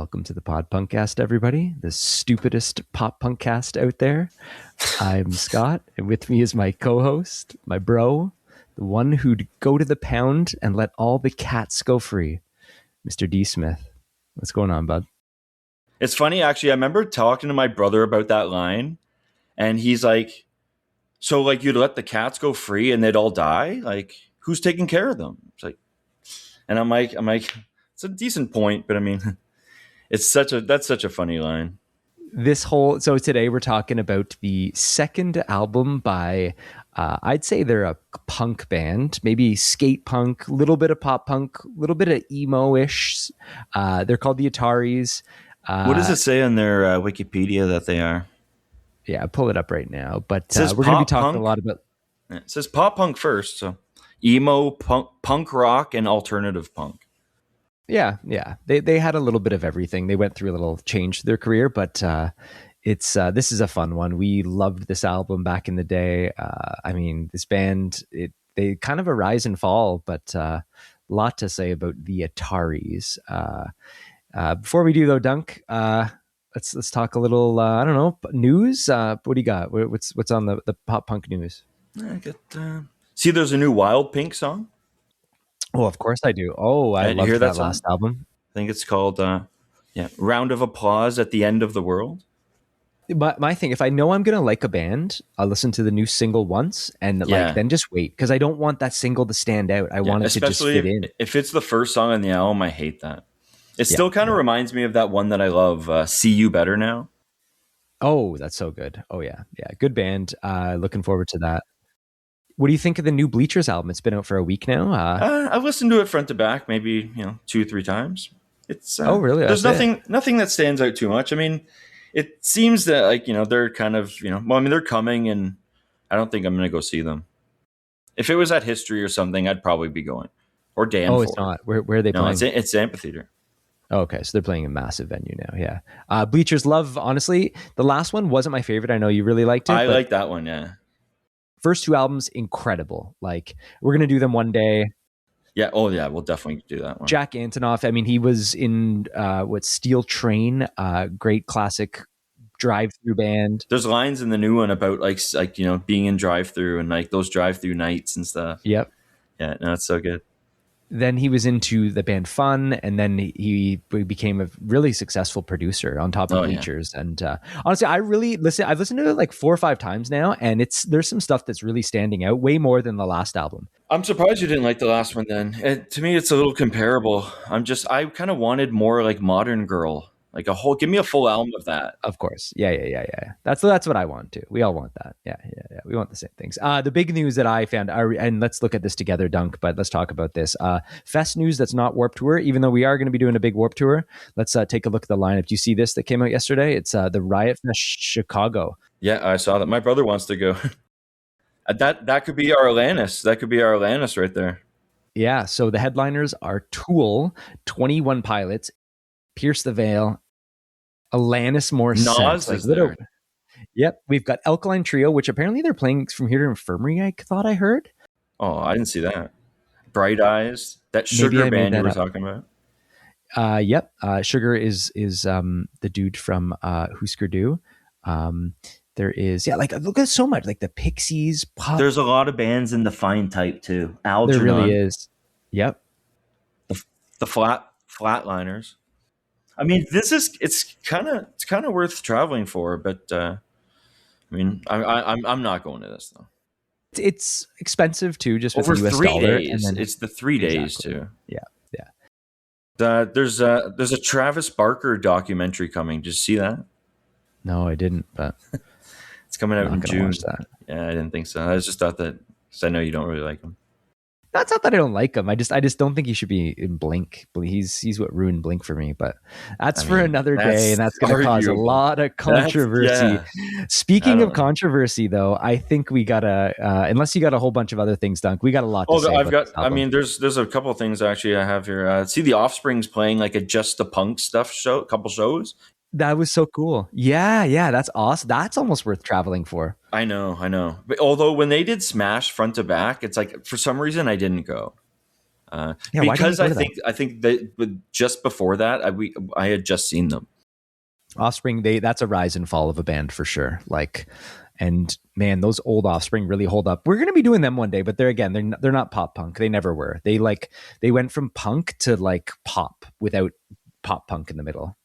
Welcome to the Pod Punkcast, everybody. The stupidest pop punk cast out there. I'm Scott, and with me is my co-host, my bro, the one who'd go to the pound and let all the cats go free, Mr. D. Smith. What's going on, bud? It's funny, actually. I remember talking to my brother about that line, and he's like, so like you'd let the cats go free and they'd all die? Like, who's taking care of them? It's like, and I'm like, it's a decent point, but I mean, that's such a funny line. So today we're talking about the second album by, I'd say they're a punk band, maybe skate punk, a little bit of pop punk, a little bit of emo-ish. They're called the Ataris. What does it say on their Wikipedia that they are? Yeah, pull it up right now. But we're going to be talking a lot about... It says pop punk first, so emo, punk rock, and alternative punk. Yeah. They had a little bit of everything. They went through a little change to their career, but this is a fun one. We loved this album back in the day. I mean, this band, they kind of a rise and fall, but a lot to say about the Ataris. Before we do though, Dunk, let's talk a little. I don't know, news. What do you got? What's on the pop punk news? I got. See, there's a new Wild Pink song. Oh, of course I do. Oh, I loved that last album. I think it's called Round of Applause at the End of the World. But my thing, if I know I'm gonna like a band, I'll listen to the new single once and then just wait, because I don't want that single to stand out. I want it to just fit in. If it's the first song on the album, I hate that. It still kind of reminds me of that one that I love, See You Better Now. Oh, that's so good. Oh yeah, good band. Looking forward to that. What do you think of the new Bleachers album? It's been out for a week now. I've listened to it front to back, maybe 2-3 times. It's oh really? There's nothing that stands out too much. I mean, it seems that they're kind of they're coming, and I don't think I'm going to go see them. If it was at History or something, I'd probably be going. Or Dan. Oh, it's not. Where are they playing? It's Amphitheater. Oh, okay, so they're playing a massive venue now. Yeah, Bleachers love. Honestly, the last one wasn't my favorite. I know you really liked it. I like that one. Yeah. First two albums, incredible. Like, we're gonna do them one day. Yeah. Oh, yeah. We'll definitely do that one. Jack Antonoff. I mean, he was in Steel Train, great classic drive-through band. There's lines in the new one about being in drive-through and like those drive-through nights and stuff. Yep. Yeah. No, it's so good. Then he was into the band Fun, and then he became a really successful producer on top of Bleachers. Yeah. And honestly, I've listened to it like 4 or 5 times now, and there's some stuff that's really standing out way more than the last album. I'm surprised you didn't like the last one then. To me, it's a little comparable. I kind of wanted more like Modern Girl. Like give me a full album of that. Of course. Yeah. That's what I want too. We all want that. Yeah. We want the same things. The big news that I found, and let's look at this together, Dunk, but let's talk about this. Fest news that's not Warped Tour, even though we are going to be doing a big Warped Tour. Let's take a look at the lineup. Do you see this that came out yesterday? It's the Riot Fest Chicago. Yeah, I saw that. My brother wants to go. That could be our Alanis. That could be our Alanis right there. Yeah. So the headliners are Tool, 21 Pilots, Pierce the Veil, Alanis Morissette. Nas is there. Yep. We've got Alkaline Trio, which apparently they're playing from here to Infirmary, I thought I heard. Oh, I didn't see that. Bright Eyes. That Sugar band you were talking about. Yep. Sugar is the dude from Husker Du. There is, look at so much, like the Pixies. Pop. There's a lot of bands in the Fine type too. Algernon. There really is. Yep. The Flatliners. I mean, it's kind of worth traveling for, but I mean, I'm not going to this though. It's expensive too, just with over the US 3 dollar. days. And then, it's the 3 days too. Yeah. There's a Travis Barker documentary coming. Did you see that? No, I didn't, but it's coming out in June. Watch that. Yeah, I didn't think so. I just thought that, because I know you don't really like him. That's not that I don't like him. I just don't think he should be in Blink. He's what ruined Blink for me. But that's for another day, and that's going to cause a lot of controversy. Speaking of controversy, though, I think we gotta unless you got a whole bunch of other things, Dunk, we got a lot to say. I mean, there's a couple of things actually I have here. See, the Offspring's playing like a Just the Punk stuff show, a couple shows. That was so cool. Yeah, that's awesome. That's almost worth traveling for. I know. But although when they did Smash front to back, it's like for some reason I didn't go. Yeah, why didn't we Because go to that? I think that just before that, I had just seen them. Offspring, that's a rise and fall of a band for sure. Like, and man, those old Offspring really hold up. We're gonna be doing them one day, but they're not pop punk. They never were. They went from punk to like pop without pop punk in the middle.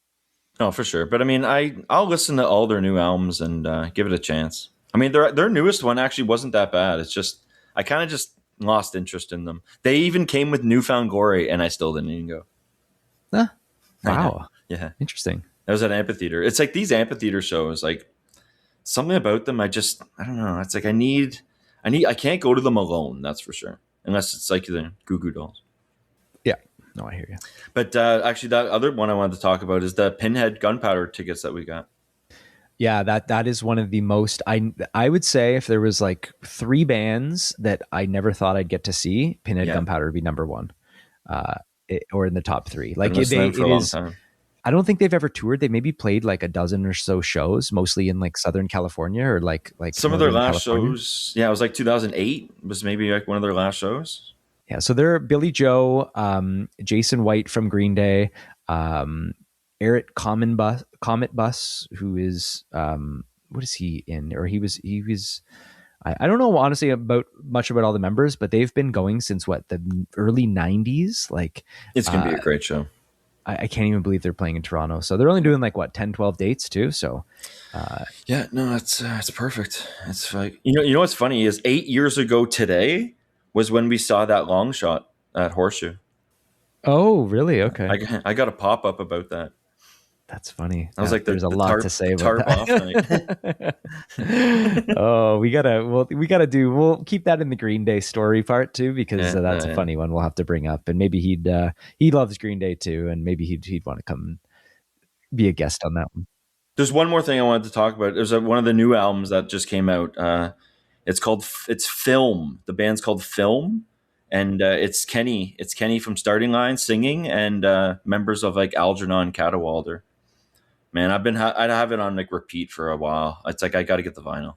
Oh, for sure. But I mean, I'll listen to all their new albums and give it a chance. I mean, their newest one actually wasn't that bad. It's just I kind of just lost interest in them. They even came with Newfound Glory, and I still didn't even go. Huh? I know. Wow, Yeah, interesting. that was at amphitheater. It's like these amphitheater shows, like something about them. I don't know. It's like I can't go to them alone. That's for sure, unless it's like the Goo Goo Dolls. Yeah, no, I hear you. But actually, that other one I wanted to talk about is the Pinhead Gunpowder tickets that we got. Yeah, that is one of the most I would say if there was like three bands that I never thought I'd get to see, Pinhead Yeah, Gunpowder would be number one, or in the top three. been Like listening to them for it a long is. time. I don't think they've ever toured. They maybe played like a dozen or so shows, mostly in like Southern California or like Some of their Northern last California. shows, yeah, it was like 2008 was maybe like one of their last shows. Yeah, so they're Billy Joe, Jason White from Green Day, um, Eric Comet Bus, who is what is he in? Or he was. I don't know honestly about much about all the members, but they've been going since what the early '90s. Like It's gonna be a great show. I can't even believe they're playing in Toronto. So they're only doing like what 10, 12 dates too. So Yeah, no, it's perfect. It's like you know what's funny is 8 years ago today was when we saw that long shot at Horseshoe. oh really? Okay, I got a pop up about that. that's funny. I was Yeah, like there's a lot to say about tarp off night. that. Oh, we'll keep that in the Green Day story part too, because Yeah, that's a yeah. funny one we'll have to bring up. And maybe he loves Green Day too, and maybe he'd want to come be a guest on that one. There's one more thing I wanted to talk about. There's one of the new albums that just came out. It's Film. The band's called Film, and it's Kenny. It's Kenny from Starting Line singing, and members of like Algernon Cadwallader. Man, I have it on like repeat for a while. It's like I got to get the vinyl.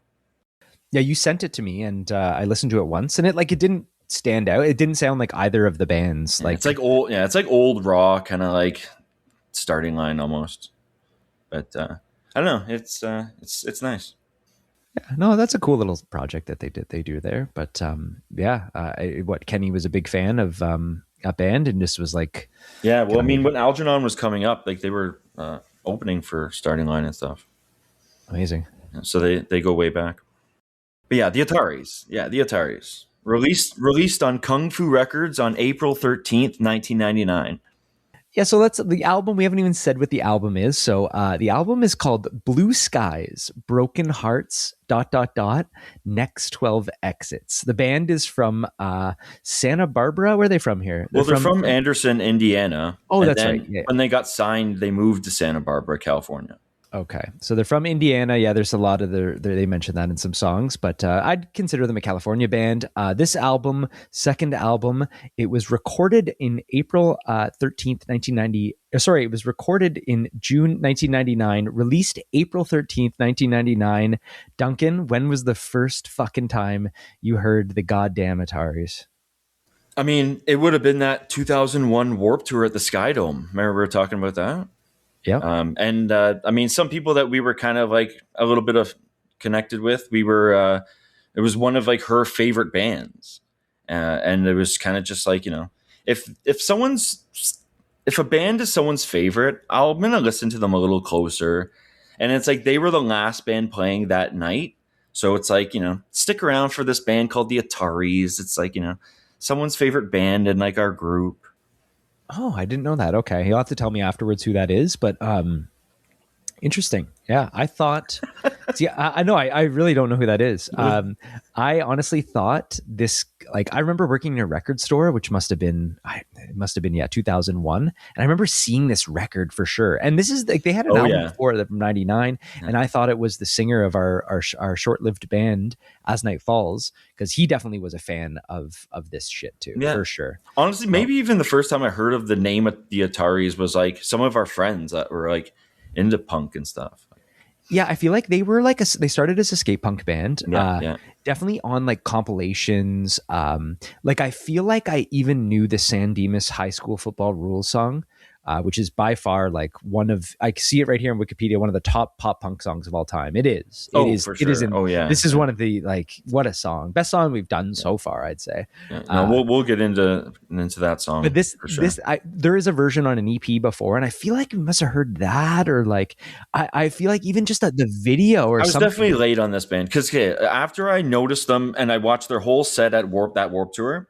Yeah, you sent it to me, and I listened to it once, and it didn't stand out. It didn't sound like either of the bands. Yeah, Like it's like old. Yeah, it's like old raw kind of like Starting Line almost. But I don't know. It's nice. no, that's a cool little project that they do there. But yeah, what Kenny was a big fan of a band, and just was like, Yeah, well, can I mean, I? when Algernon was coming up, like they were opening for Starting Line and stuff. Amazing. So they go way back. But yeah, the Ataris. Yeah, the Ataris. Released on Kung Fu Records on April 13th, 1999. Yeah, so that's the album. We haven't even said what the album is. So the album is called Blue Skies, Broken Hearts, ... Next 12 Exits. The band is from Santa Barbara. Where are they from here? They're from Anderson, Indiana. Oh, and that's then right. Yeah. when they got signed, they moved to Santa Barbara, California. Okay, so they're from Indiana. Yeah, there's a lot of they mentioned that in some songs, but I'd consider them a California band. This album, second album, it was recorded in April 13th, 1990. Sorry, it was recorded in June 1999, released April 13th, 1999. Duncan, when was the first fucking time you heard the goddamn Ataris? I mean, it would have been that 2001 Warped Tour at the Sky Dome. Remember we were talking about that? Yeah. And I mean, some people that we were kind of like a little bit of connected with, it was one of like her favorite bands. And it was kind of just like, you know, if a band is someone's favorite, I'm going to listen to them a little closer. And it's like, they were the last band playing that night. So it's like, you know, stick around for this band called the Ataris. It's like, you know, someone's favorite band in like our group. Oh, I didn't know that. Okay, you'll have to tell me afterwards who that is. But interesting. Yeah, I thought. See, I know. I really don't know who that is. I honestly thought this. Like, I remember working in a record store, which must have been. It must have been 2001, and I remember seeing this record for sure. And this is like they had an album before that from '99, and I thought it was the singer of our short-lived band As Night Falls, because he definitely was a fan of this shit too, for sure. Honestly, maybe even the first time I heard of the name of the Ataris was like some of our friends that were like into punk and stuff. Yeah, I feel like they were like they started as a skate punk band. definitely on like compilations. Like I feel like I even knew the San Dimas High School Football Rules song, which is by far like one of, I see it right here on Wikipedia, one of the top pop punk songs of all time. It is. It Oh, is. for It is sure. in. Oh yeah. This is Yeah. one of the like what a song, best song we've done so far, I'd say. Yeah. No, Uh, we'll get into that but song this for sure. this there is a version on an EP before, and I feel like we must have heard that, or like I feel like even just the video or I was something. definitely late on this band because after I noticed them and I watched their whole set at Warp Tour,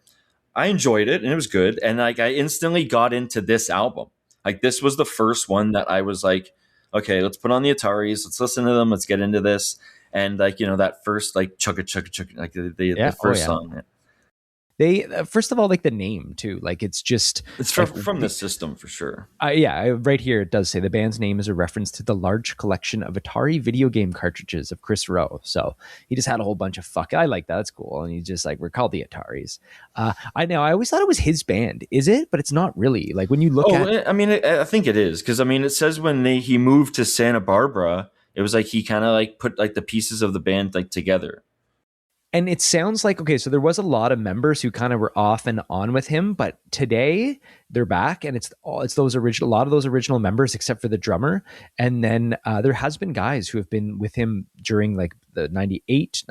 I enjoyed it and it was good. And like I instantly got into this album. Like this was the first one that I was like, okay, let's put on the Ataris, let's listen to them, let's get into this. And like, you know, that first like chugga chugga chugga, like Yeah. the Oh first yeah. song. They first of all, like the name too, like it's just It's like from the system for sure. right here it does say the band's name is a reference to the large collection of Atari video game cartridges of Kris Roe. So he just had a whole bunch of I like that, that's cool, and he just like we're called the Ataris. I always thought it was his band, is it? But it's not really. Like when you look at, I mean, I think it is because I mean, it says when he moved to Santa Barbara, it was like he kind of like put like the pieces of the band like together. and it sounds like, okay, so there was a lot of members who kind of were off and on with him, but today they're back, and it's those original, a lot of those original members except for the drummer. And then there has been guys who have been with him during like the 98,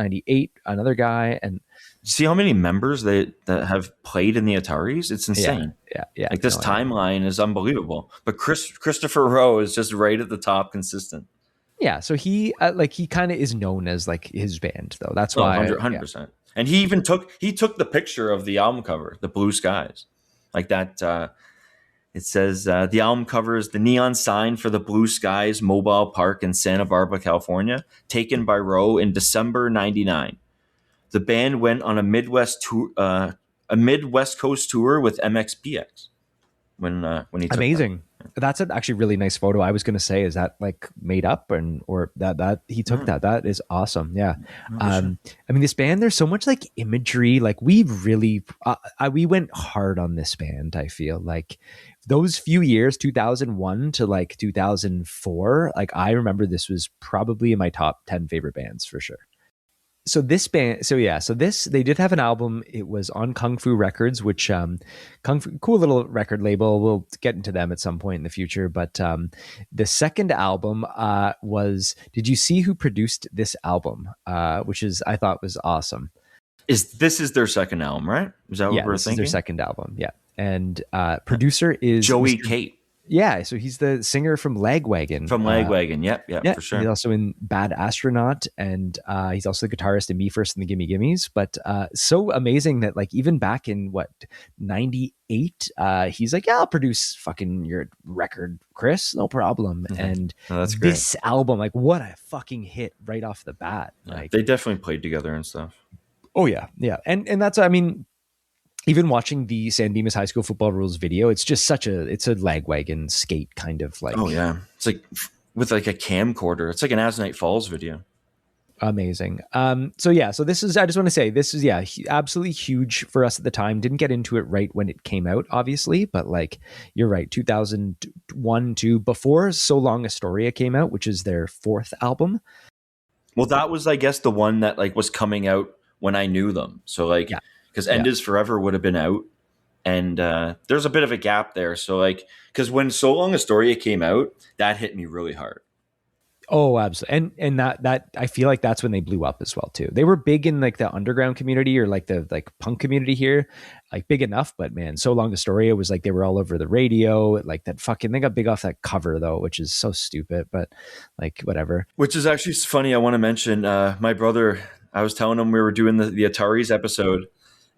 another guy. And See how many members that have played in the Ataris? It's insane. yeah. Like this No, timeline is unbelievable. But Christopher Roe is just right at the top, consistent. yeah, so he he kind of is known as like his band though. That's Oh, why 100%. And he even took the picture of the album cover, the blue skies, like that. It says the album cover is the neon sign for the Blue Skies Mobile Park in Santa Barbara, California, taken by Roe in December '99. The band went on a Midwest Coast tour with MXPX when he took amazing. That's an actually really nice photo. I was going to say, is that like made up or that he took that? That is awesome. Yeah. I mean, this band, there's so much like imagery. Like we really, we went hard on this band. I feel like those few years, 2001 to like 2004, like I remember this was probably in my top 10 favorite bands for sure. So this band, they did have an album. It was on Kung Fu Records, which Kung Fu, cool little record label. We'll get into them at some point in the future. But the second album was. Did you see who produced this album? Which is I thought was awesome. This is their second album, right? Is that what we're this thinking? is their second album. Yeah, and producer is Joey Kate. Yeah, so he's the singer from Lagwagon. From Lagwagon, yep, yeah, for sure. He's also in Bad Astronaut, and he's also the guitarist in Me First and the Gimme Gimmes. But so amazing that like even back in '98, he's like, yeah, I'll produce fucking your record, Kris, no problem. Mm-hmm. And that's great. This album, like, what a fucking hit right off the bat. Like they definitely played together and stuff. Oh yeah, and that's, I mean, even watching the San Dimas High School Football Rules video, it's just it's a Lagwagon skate kind of like. Oh yeah, it's like with like a camcorder. It's like an As Night Falls video. Amazing. So this is, I just want to say, this is absolutely huge for us at the time. Didn't get into it right when it came out, obviously, but like you're right, 2001 to before So Long Astoria came out, which is their fourth album. Well, that was, I guess, the one that like was coming out when I knew them. So like. Yeah. Because End Is Forever would have been out, and there's a bit of a gap there. So like, because when So Long Astoria came out, that hit me really hard. Oh, absolutely, and that I feel like that's when they blew up as well too. They were big in like the underground community or like the like punk community here, like big enough. But man, So Long Astoria was like they were all over the radio. Like that fucking, they got big off that cover though, which is so stupid. But like whatever. Which is actually funny. I want to mention my brother. I was telling him we were doing the Ataris episode.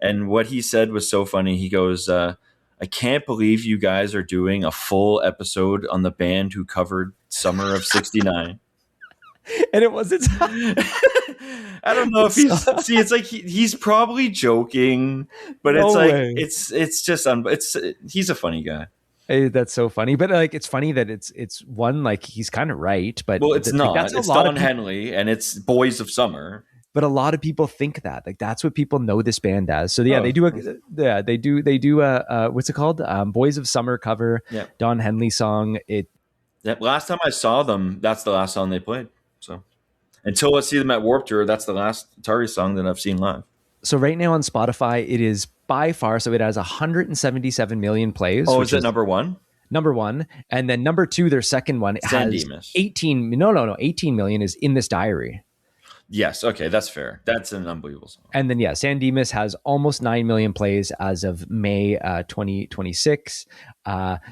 And what he said was so funny. He goes, I can't believe you guys are doing a full episode on the band who covered Summer of '69. And it wasn't. I don't know if it's like he's probably joking, but it's like it's just he's a funny guy. Hey, that's so funny, but like it's funny that it's one, like he's kind of right, but well, it's not. That's it's Don Henley, and it's Boys of Summer. But a lot of people think that like that's what people know this band as. So they do what's it called? Boys of Summer cover. Yep. Don Henley song. Last time I saw them, that's the last song they played. So Until I see them at Warped Tour, that's the last Ataris song that I've seen live. So right now on Spotify, it is by far, so it has 177 million plays. Oh, which is it number one? Number one. And then number two, their second one, San has Dimas. 18 million is In This Diary. Yes, okay, that's fair. That's an unbelievable song. And then, yeah, San Dimas has almost 9 million plays as of May 2026.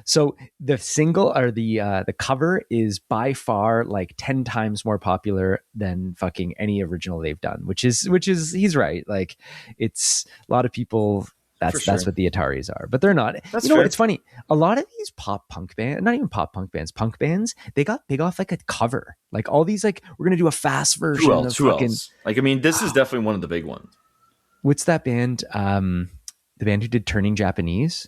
So the single or the cover is by far like 10 times more popular than fucking any original they've done, which is he's right. Like, it's a lot of people. That's what the Ataris are, but they're not. That's you know fair. what? It's funny. A lot of these pop punk bands, not even pop punk bands, they got big off like a cover. Like all these, like, we're gonna do a fast version. Who else? Like, I mean, this is definitely one of the big ones. What's that band? The band who did Turning Japanese.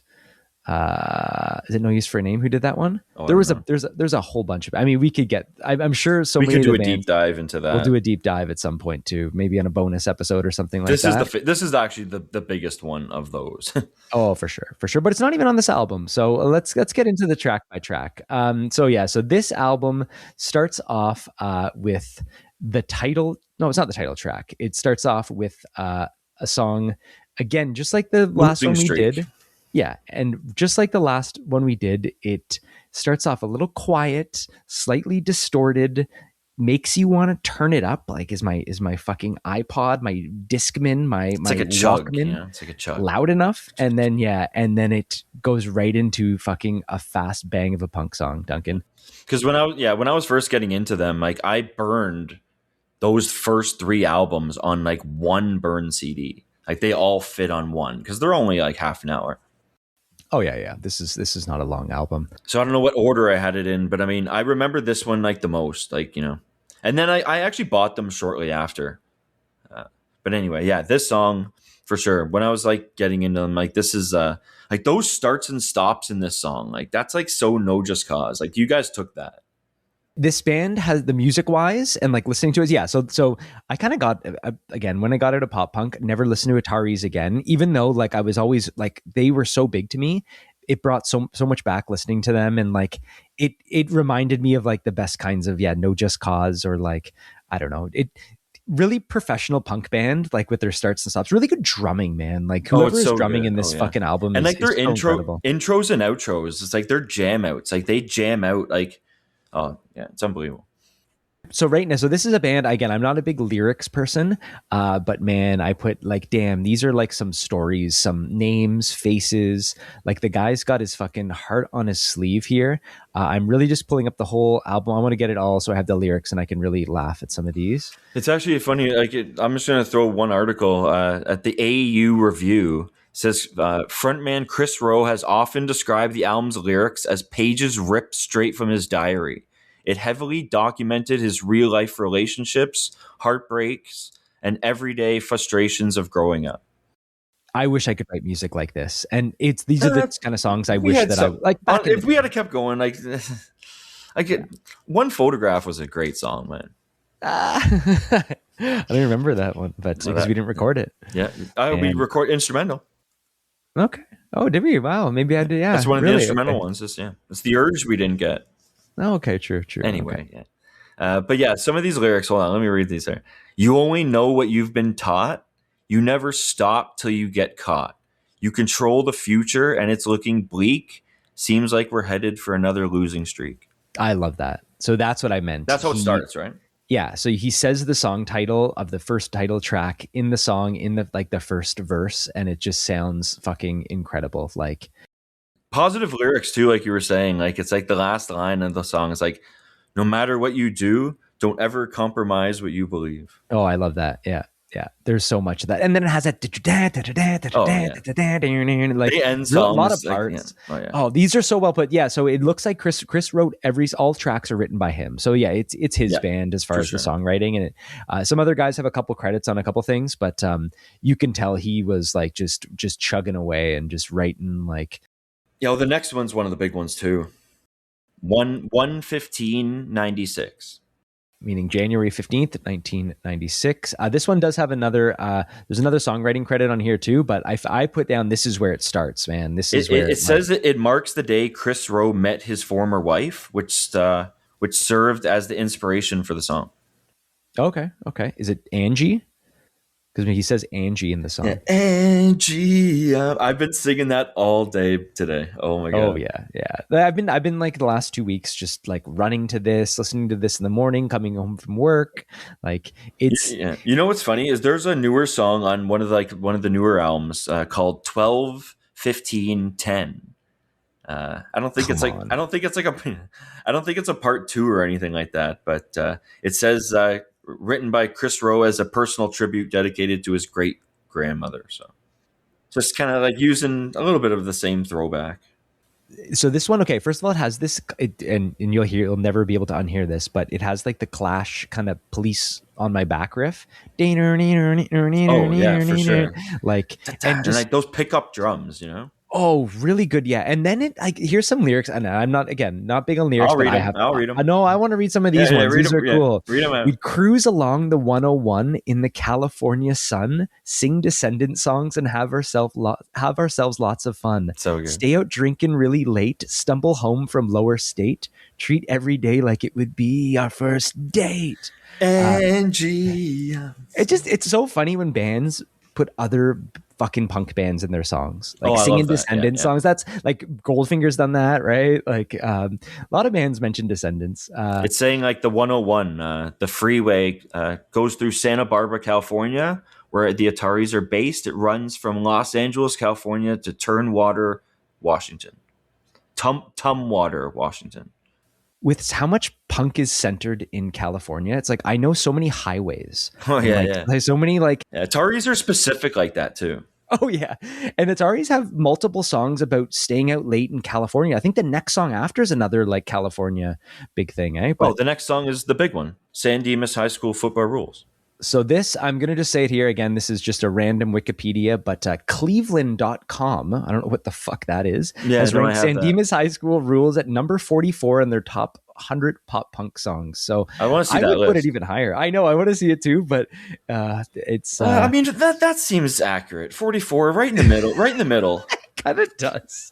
Is it No Use for a Name? Who did that one? Oh, there's a whole bunch of. I mean, we could get. I'm sure so. We many could do of the a bands, deep dive into that. We'll do a deep dive at some point too, maybe on a bonus episode or something like that. This is actually the biggest one of those. Oh, for sure. But it's not even on this album. So let's get into the track by track. So this album starts off with the title. No, it's not the title track. It starts off with a song, again, just like the last one we did. Yeah, and just like the last one we did, it starts off a little quiet, slightly distorted, makes you want to turn it up. Like, is my fucking iPod, my Discman, my like a chug, Walkman, it's like a chug, loud enough? And then it goes right into fucking a fast bang of a punk song, Duncan. Because when I was first getting into them, like, I burned those first 3 albums on like one burn CD. Like, they all fit on one because they're only like half an hour. Oh yeah. This is not a long album. So I don't know what order I had it in, but I mean, I remember this one like the most, like, you know. And then I actually bought them shortly after. But anyway, yeah, this song for sure. When I was like getting into them, like, this is like those starts and stops in this song, like, that's like so No Just Cause. Like, you guys took that. This band has the music wise and like listening to it. Yeah. So I kind of got, again, when I got out of pop punk, never listened to Ataris again, even though like I was always like, they were so big to me. It brought so much back listening to them. And like, it reminded me of like the best kinds of, No Just Cause, or like, I don't know, it really professional punk band, like with their starts and stops, really good drumming, man. Like, whoever is drumming in this fucking album and is, like their incredible. intros and outros, it's like their jam outs. Like, they jam out like, oh yeah, it's unbelievable. So right now, so this is a band, again, I'm not a big lyrics person, but man, I put like, damn, these are like some stories, some names, faces. Like, the guy's got his fucking heart on his sleeve here. I'm really just pulling up the whole album. I want to get it all so I have the lyrics and I can really laugh at some of these. It's actually funny. Like, I'm just going to throw one article at the AEU Review. Says frontman Kris Roe has often described the album's lyrics as pages ripped straight from his diary. It heavily documented his real-life relationships, heartbreaks, and everyday frustrations of growing up. I wish I could write music like this. And these are the kind of songs I wish that I like. If we had kept going, like, One Photograph was a great song, man. I don't remember that one, but because we didn't record it. Yeah, we record instrumental. Okay. Oh, did we? Wow. Maybe I did. Yeah, that's one of the instrumental ones. It's The Urge we didn't get. Oh, okay, true. Anyway, yeah. But yeah, some of these lyrics, hold on, let me read these here. You only know what you've been taught. You never stop till you get caught. You control the future and it's looking bleak. Seems like we're headed for another losing streak. I love that. So that's what I meant. That's how it starts, right? Yeah. So he says the song title of the first title track in the song in the first verse, and it just sounds fucking incredible. Like, positive lyrics too, like you were saying. Like, it's like the last line of the song is like, no matter what you do, don't ever compromise what you believe. Oh, I love that. Yeah. There's so much of that. And then it has that like a lot of parts. Oh, these are so well put. Yeah. So it looks like Kris wrote all tracks are written by him. So yeah, it's his band as far as the songwriting. And some other guys have a couple credits on a couple things, but you can tell he was like just chugging away and just writing like. Yeah, well, the next one's one of the big ones too. 1/15/96. Meaning January 15th, 1996. This one does have another, there's another songwriting credit on here too, but I put down, this is where it starts, man. This is where it says it marks the day Kris Roe met his former wife, which served as the inspiration for the song. Okay, okay. Is it Angie? Because he says Angie in the Yeah, song. Angie. I've been singing that all day today. Oh my Oh god. yeah, yeah. I've been like the last 2 weeks just like running to this, listening to this in the morning, coming home from work. Like it's Yeah. You know what's funny is there's a newer song on one of the newer albums called 12, 15, 10. I don't think it's come like I on. don't think it's like a I don't think it's a part two or anything like that. But it says written by Kris Roe as a personal tribute dedicated to his great grandmother. So just kind of like using a little bit of the same throwback. So this one, okay, first of all, it has this and you'll never be able to unhear this, but it has like the Clash kind of police on my back riff. Oh yeah, for sure. Like and And just like those pickup drums, you know. oh, really good. Yeah. And then it like here's some lyrics. And I'm not again not big on lyrics, I'll but read them. I'll read I them. know I want to read some of Yeah, these yeah, ones. read These them. are Yeah, cool. read them out. We'd cruise along the 101 in the California sun, sing Descendant songs, and have ourselves lots of fun. So good. Stay out drinking really late, stumble home from lower state, treat every day like it would be our first date. Uh, Angie. it's so funny when bands put other fucking punk bands in their songs, Oh, like I singing love that. Yeah, Descendant yeah. songs. That's like Goldfinger's done that, right? Like a lot of bands mention Descendants. It's saying like the 101, the freeway goes through Santa Barbara, California, where the Ataris are based. It runs from Los Angeles, California to Turnwater, Washington. Tumwater, Washington. With how much punk is centered in California, it's like I know so many highways Oh and yeah, like yeah. there's so many like Yeah, Ataris are specific like that too. oh yeah, and it's always have multiple songs about staying out late in California. I think the next song after is another like California big thing, eh? Oh, But the next song is the big one. San Dimas High School football rules. so this, I'm going to just say it here again. This is just a random Wikipedia, but Cleveland.com, I don't know what the fuck that is, Yeah, has no, I ranked have San that. Dimas High School Rules at number 44 in their top 100 pop punk songs. So I want to see I that would put it list. even higher. I know, I want to see it too, but it's I mean that seems accurate. 44, right in the middle. Right in the middle. kind of does.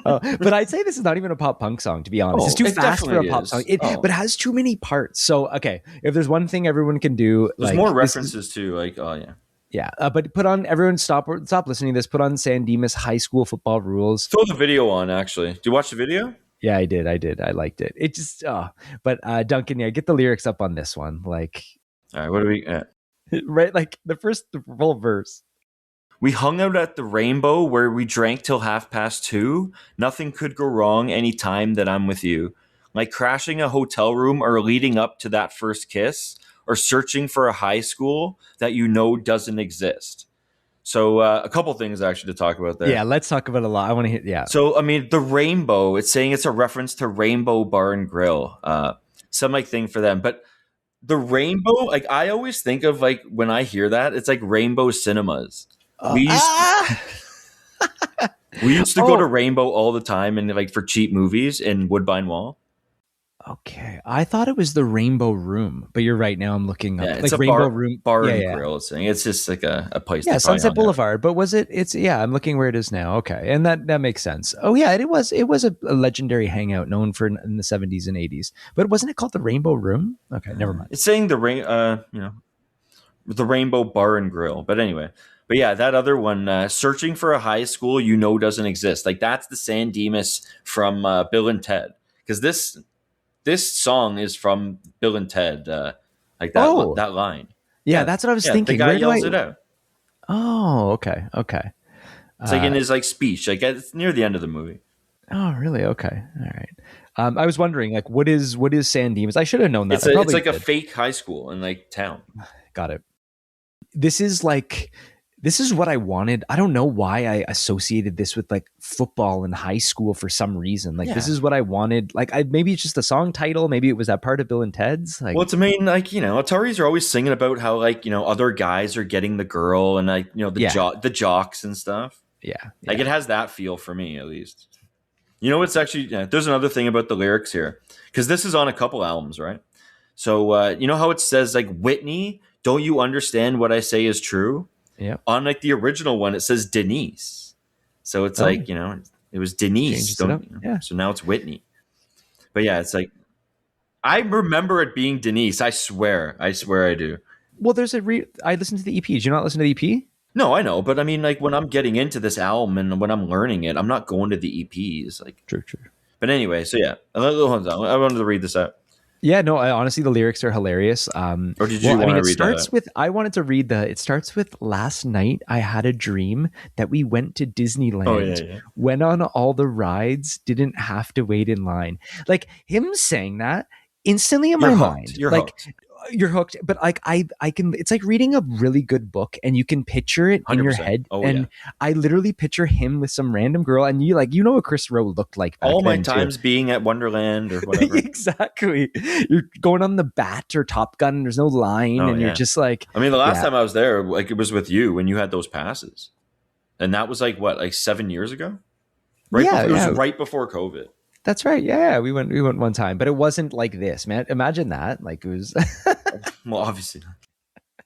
But I'd say this is not even a pop punk song, to be honest. It's Oh, too it fast for a definitely pop song. is. Oh, But it has too many parts. So, okay, if there's one thing everyone can do, there's more like this is references to like. Oh yeah. yeah, but put on everyone stop listening to this. Put on San Dimas High School football rules. Throw the video on. Actually, do you watch the video? Yeah, I did. I liked it. It just but Duncan, yeah, get the lyrics up on this one. Like All right. What do we? right, like the full verse. We hung out at the Rainbow where we drank till 2:30. Nothing could go wrong any time that I'm with you. Like crashing a hotel room or leading up to that first kiss or searching for a high school that you know doesn't exist. So a couple things actually to talk about there. Yeah, let's talk about a lot. I want to hit yeah. So I mean, the Rainbow. It's saying it's a reference to Rainbow Bar and Grill. Some like thing for them, but the Rainbow. Like I always think of like when I hear that, it's like Rainbow Cinemas. Uh, We used ah! we used to go to Oh, Rainbow all the time and like for cheap movies in Woodbine Mall. okay. I thought it was the Rainbow Room, but you're right. Now I'm looking Yeah, up it's like a Rainbow Room. bar Yeah, and yeah. grill. It's saying it's just like a place Yeah, they probably Sunset hung out. Boulevard. But was it? It's yeah. I'm looking where it is now. Okay, and that makes sense. Oh yeah, it was a legendary hangout known for in the 70s and 80s. But wasn't it called the Rainbow Room? Okay, never mind. It's saying the Rainbow Bar and Grill. But anyway, but yeah, that other one, searching for a high school you know doesn't exist. Like that's the San Dimas from Bill and Ted, because this song is from Bill and Ted. Like Oh that line. yeah, Yeah, that's what I was yeah. The thinking. guy Where do I? yells it out. Oh okay, okay. It's like Uh, in his like speech. Like it's near the end of the movie. oh really? Okay, all right. I was wondering like what is San Dimas? I should have known that. I It's probably like a did. fake high school in like town. Got it. This is like this is what I wanted. I don't know why I associated this with like football in high school for some reason. Like this Yeah. is what I wanted. Like I maybe it's just the song title, maybe it was that part of Bill and Ted's. Like Well, it's I mean, like Ataris are always singing about how like other guys are getting the girl and like yeah, the jocks and stuff. yeah, Like yeah. it has that feel for me at least. You know, it's actually there's another thing about the lyrics here because this is on a couple albums, right? So you know how it says like Whitney, don't you understand what I say is true? Yeah. On like the original one, it says Denise. So it's Oh, like it was Denise. changes it up. Don't Yeah. so now it's Whitney. But yeah, it's like I remember it being Denise. I swear I do. Well, I listened to the EP. Did you not listen to the EP? No, I know, but I mean, like when I'm getting into this album and when I'm learning it, I'm not going to the EPs. Like, True. but anyway, so yeah, I wanted to read this out. Yeah, no, honestly, the lyrics are hilarious. Or did you want to read that? I wanted to read it starts with, last night I had a dream that we went to Disneyland, went on all the rides, didn't have to wait in line. Like him saying that instantly in my mind. You're hooked. You're hooked, but like I can, it's like reading a really good book and you can picture it 100%. In your head. I literally picture him with some random girl, and you what Kris Roe looked like back all my then times too. Being at Wonderland or whatever. Exactly. You're going on the Bat or Top Gun and there's no line you're just like, I mean, the last time I was there, like it was with you when you had those passes, and that was like 7 years ago, right? It was right before COVID. That's right. Yeah, we went one time, but it wasn't like this, man. Imagine that. Like it was. Well, obviously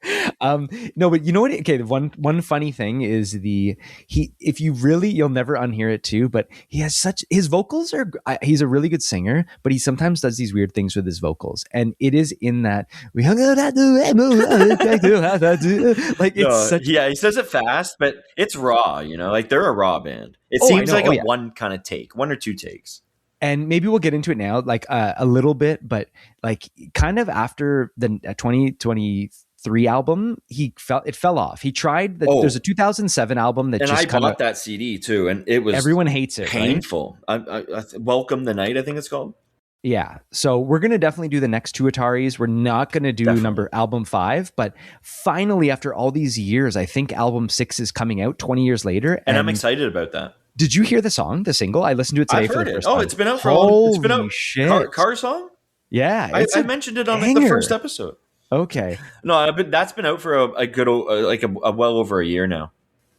not. No, but you know what? Okay, one funny thing is if you really, you'll never unhear it too. But he has his vocals are. He's a really good singer, but he sometimes does these weird things with his vocals, and it is in that we hung out at the like it's such. Yeah, he says it fast, but it's raw. Like they're a raw band. It seems like one kind of take, 1 or 2 takes. And maybe we'll get into it now, like a little bit, but like kind of after the 2023 album, it fell off. He tried there's a 2007 album that, and just I bought that CD too, and it was everyone hates it. Painful. Right? I Welcome the Night, I think it's called. Yeah, so we're gonna definitely do the next 2 Ataris. We're not gonna do album 5, but finally, after all these years, I think album 6 is coming out 20 years later, and I'm excited about that. Did you hear the single? I listened to it today for the first time. It's been out for it's been out. Shit. Car song? Yeah. I mentioned it on the first episode. Okay. No, but that's been out for a good, well over a year now.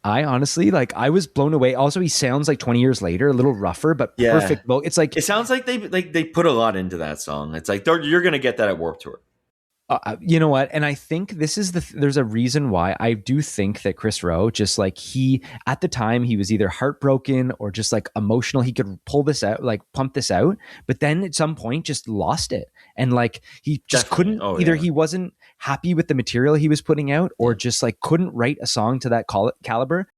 I honestly, I was blown away. Also, he sounds like 20 years later, a little rougher, but perfect. It's like, it sounds like they put a lot into that song. It's like, you're going to get that at Warped Tour. You know what? And I think this is there's a reason why I do think that Kris Roe, just like at the time, he was either heartbroken or just like emotional. He could pull this out, like pump this out, but then at some point just lost it. And like, he just couldn't, he wasn't happy with the material he was putting out or just like couldn't write a song to that caliber.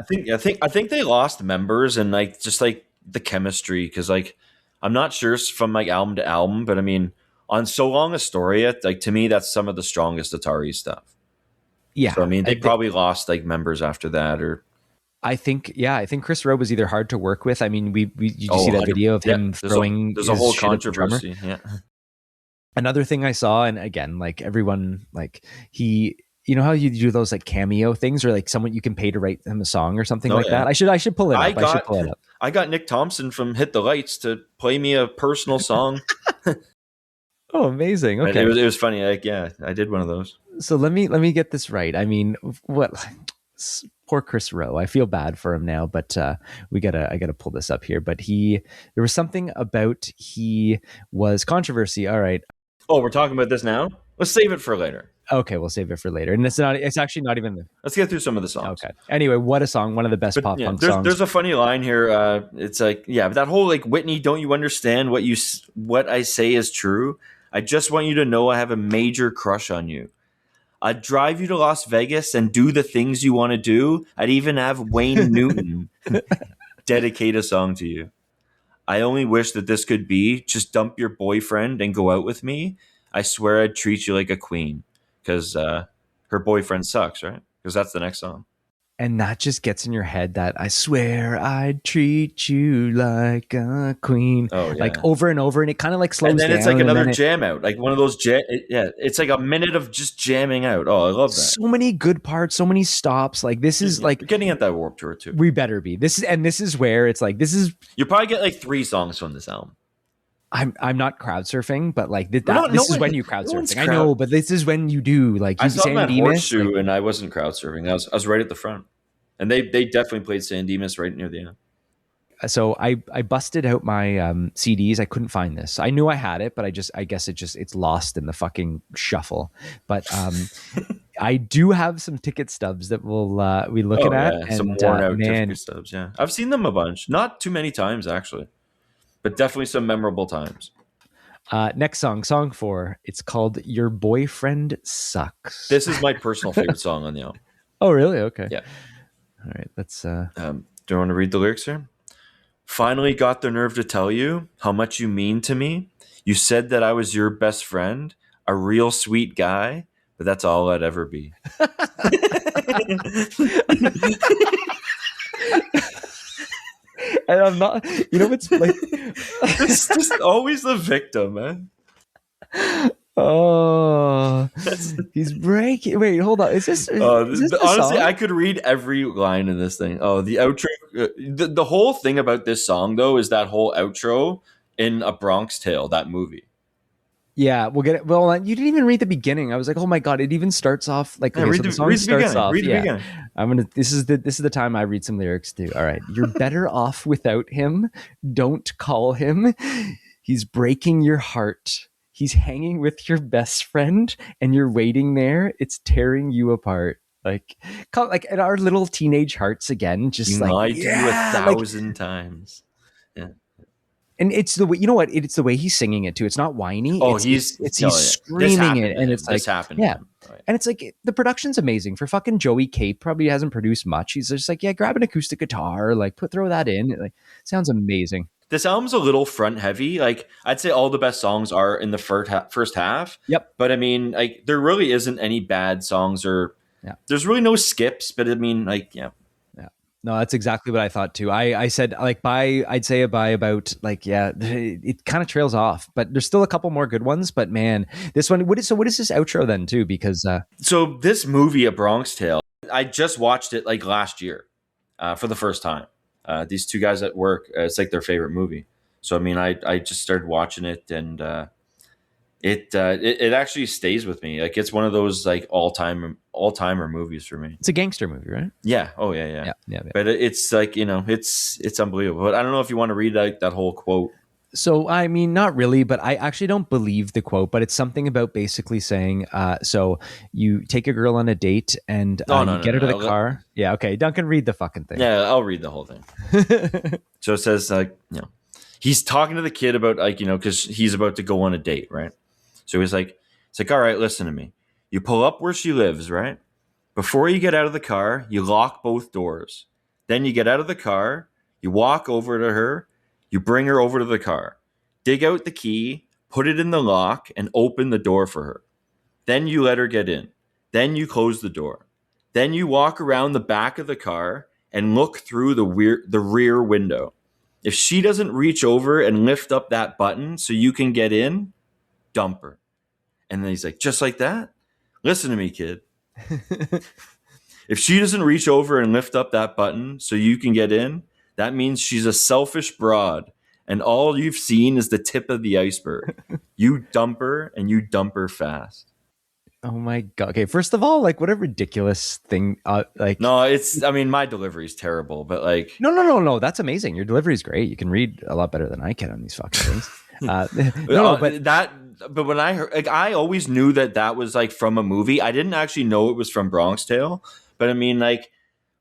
I think they lost members and like, just like the chemistry. Cause like, I'm not sure from like album to album, but I mean, on So Long Astoria, like to me, that's some of the strongest Atari stuff. Yeah. So I mean, they probably lost like members after that, or I think Kris Roe was either hard to work with. I mean, you see that video of him throwing. There's a whole controversy. Yeah. Another thing I saw, and again, like everyone, like you know how you do those like cameo things, or like someone you can pay to write them a song or something that. I should pull it up. I got Nick Thompson from Hit the Lights to play me a personal song. Oh, amazing! Okay, it was funny. Like, yeah, I did one of those. So let me get this right. I mean, what? Poor Kris Roe. I feel bad for him now, but I gotta pull this up here. But there was something about he was controversy. All right. Oh, we're talking about this now. Let's save it for later. Okay, we'll save it for later. And it's actually not even. Let's get through some of the songs. Okay. Anyway, what a song! One of the best pop punk songs. There's a funny line here. It's like, but that whole like, Whitney, don't you understand what I say is true? I just want you to know I have a major crush on you. I'd drive you to Las Vegas and do the things you want to do. I'd even have Wayne Newton dedicate a song to you. I only wish that this could be. Just dump your boyfriend and go out with me. I swear I'd treat you like a queen. Because her boyfriend sucks, right? Because that's the next song. And that just gets in your head that I swear I'd treat you like a queen, like over and over, and it kind of like slows down. And then it's like another jam out, like one of those it's like a minute of just jamming out. Oh, I love that. So many good parts, so many stops. Like this is like you're getting at that Warped Tour too. We better be. This is where it's like you probably get like 3 songs from this album. I'm not crowd surfing, but like this is when you crowd surfing. I know, but this is when you do like. I saw them at Horseshoe, and I wasn't crowd surfing. I was right at the front, and they definitely played San Dimas right near the end. So I busted out my CDs. I couldn't find this. I knew I had it, but I guess it's lost in the fucking shuffle. But I do have some ticket stubs that we'll be looking at. And, some worn out ticket stubs. Yeah, I've seen them a bunch, not too many times actually. But definitely some memorable times. Next song 4. It's called "Your Boyfriend Sucks." This is my personal favorite song on the album. Oh, really? Okay. Yeah. All right. Let's. Do you want to read the lyrics here? Finally got the nerve to tell you how much you mean to me. You said that I was your best friend, a real sweet guy, but that's all I'd ever be. And I'm not. You know what's like? It's just always the victim, man. Oh, he's breaking. Wait, hold on. Is this honestly, song? I could read every line in this thing. Oh, the outro. The whole thing about this song, though, is that whole outro in A Bronx Tale, that movie. Yeah, we'll get it. Well, you didn't even read the beginning. I was like, oh my god, it even starts off like Yeah, read the beginning. I'm gonna. This is the time I read some lyrics too. All right, you're better off without him. Don't call him. He's breaking your heart. He's hanging with your best friend, and you're waiting there. It's tearing you apart. Like at our little teenage hearts again. Just lied like to you 1,000 times. Yeah. And it's the way, you know what? It's the way he's singing it too. It's not whiny. Oh, he's screaming it, and it's like, yeah. Right. And it's like the production's amazing for fucking Joey Cape. Probably hasn't produced much. He's just like, yeah, grab an acoustic guitar, like throw that in. It, like, sounds amazing. This album's a little front heavy. Like I'd say all the best songs are in the first half. Yep. But I mean, like there really isn't any bad songs, or there's really no skips. But I mean, like no, that's exactly what I thought too. I said like I'd say by about like, yeah, it kind of trails off, but there's still a couple more good ones. But man, this one, what is this outro then too? Because so this movie, A Bronx Tale, I just watched it like last year for the first time. These two guys at work, it's like their favorite movie. So I mean, I just started watching it, and it actually stays with me. Like it's one of those like all-timer movies for me. It's a gangster movie, right? Yeah. Oh yeah. Yeah. But it's like, it's unbelievable. But I don't know if you want to read like that whole quote. So, I mean, not really, but I actually don't believe the quote, but it's something about basically saying, so you take a girl on a date and you get her to the car. Yeah. Okay. Duncan, read the fucking thing. Yeah. I'll read the whole thing. So it says like, he's talking to the kid about like, cause he's about to go on a date. Right. So it's like, all right, listen to me. You pull up where she lives, right? Before you get out of the car, you lock both doors. Then you get out of the car, you walk over to her, you bring her over to the car, dig out the key, put it in the lock, and open the door for her. Then you let her get in. Then you close the door. Then you walk around the back of the car and look through the rear window. If she doesn't reach over and lift up that button so you can get in, dump her. And then he's like, just like that? Listen to me, kid. If she doesn't reach over and lift up that button so you can get in, that means she's a selfish broad, and all you've seen is the tip of the iceberg. You dump her, and you dump her fast. Oh my god. Okay, first of all, like what a ridiculous thing. No, I mean, my delivery is terrible, but like no, that's amazing. Your delivery is great. You can read a lot better than I can on these fucking things. But when I heard, like, I always knew that was like from a movie. I didn't actually know it was from Bronx Tale. But I mean, like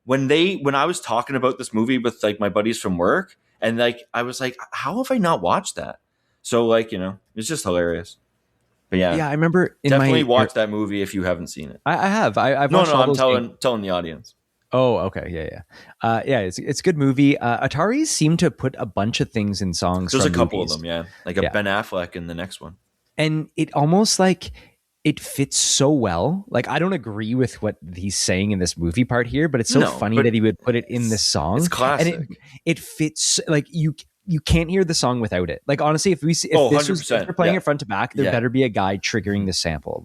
when I was talking about this movie with like my buddies from work, and like I was like, how have I not watched that? So like, it's just hilarious. But yeah, I remember definitely watch that movie if you haven't seen it. I have. I've watched I'm telling the audience. Oh, okay, yeah. It's a good movie. Ataris seem to put a bunch of things in songs. There's a couple of them, yeah, like Ben Affleck in the next one. And it almost like it fits so well. Like I don't agree with what he's saying in this movie part here, but it's so funny that he would put it in this song. It's classic. And it fits like you can't hear the song without it. Like honestly, if we're playing it front to back, there better be a guy triggering the sample,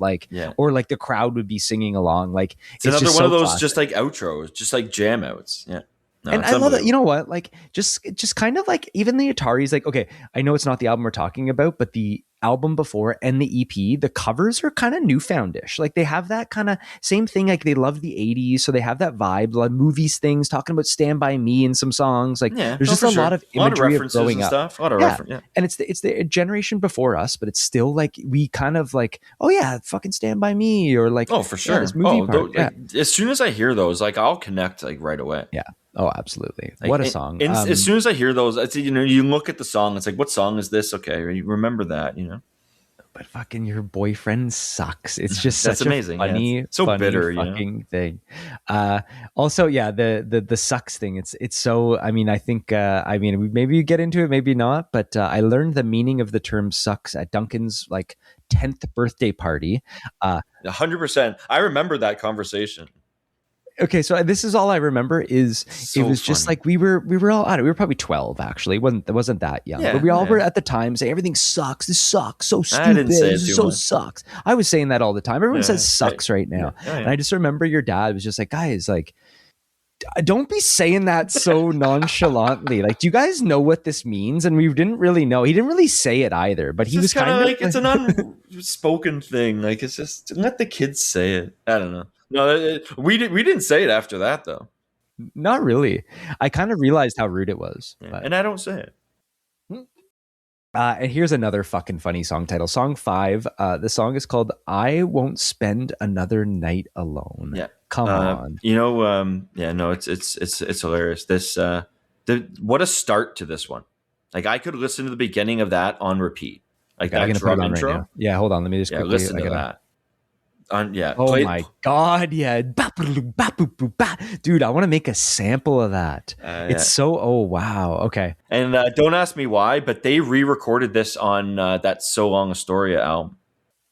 or like the crowd would be singing along. Like it's another one of those classic. Just like outros, just like jam outs. Yeah. No, and I love that. You know what? Like just kind of like even the Ataris, like, okay, I know it's not the album we're talking about, but the album before and the EP, the covers are kind of newfoundish. Like they have that kind of same thing. Like they love the 80s, so they have that vibe, like movies things, talking about Stand By Me in some songs. Like there's just a lot of imagery of growing up. Stuff. A lot of references. And it's the generation before us, but it's still like we kind of like, oh yeah, fucking Stand By Me, or like, oh for sure, this movie part. Like, as soon as I hear those, like I'll connect like right away. Yeah. Oh, absolutely. Like, What a song. as soon as I hear those, it's, you know, you look at the song, it's like, what song is this? Okay, you remember that, you know. But fucking your boyfriend sucks. It's just That's such a amazing. Yeah, funny, it's so funny bitter, you know. fucking thing. Also, yeah, the sucks thing. It's so. I mean, I think. I mean, maybe you get into it, maybe not. But I learned the meaning of the term "sucks" at Duncan's like 10th birthday party. 100%. I remember that conversation. Okay, so this is all I remember is So it was just funny. like we were all I don't know, we were probably 12 actually. It wasn't that young. Yeah, But we all yeah. were at the time saying everything sucks. This sucks. So I stupid. didn't say it This too so much. sucks. I was saying that all the time. Everyone Yeah, says sucks right now. yeah. And I just remember your dad was just like, guys, like don't be saying that so nonchalantly. Like, do you guys know what this means? And we didn't really know. He didn't really say it either, but he was kind of like, it's an unspoken thing. Like, it's just let the kids say it. I don't know. No, we didn't say it after that though. not really. I kind of realized how rude it was. Yeah. But. And I don't say it. And here's another fucking funny song title. Song 5. The song is called "I Won't Spend Another Night Alone." Yeah. Come on. You know, yeah, no, it's hilarious. This what a start to this one. Like, I could listen to the beginning of that on repeat. Like, Okay, I'm that gonna put it drum on intro. right now. Yeah, hold on. Let me just quickly Listen to that. Oh my god, yeah. Dude, I want to make a sample of that. It's so, oh wow. Okay. And don't ask me why, but they re-recorded this on that So Long Astoria album.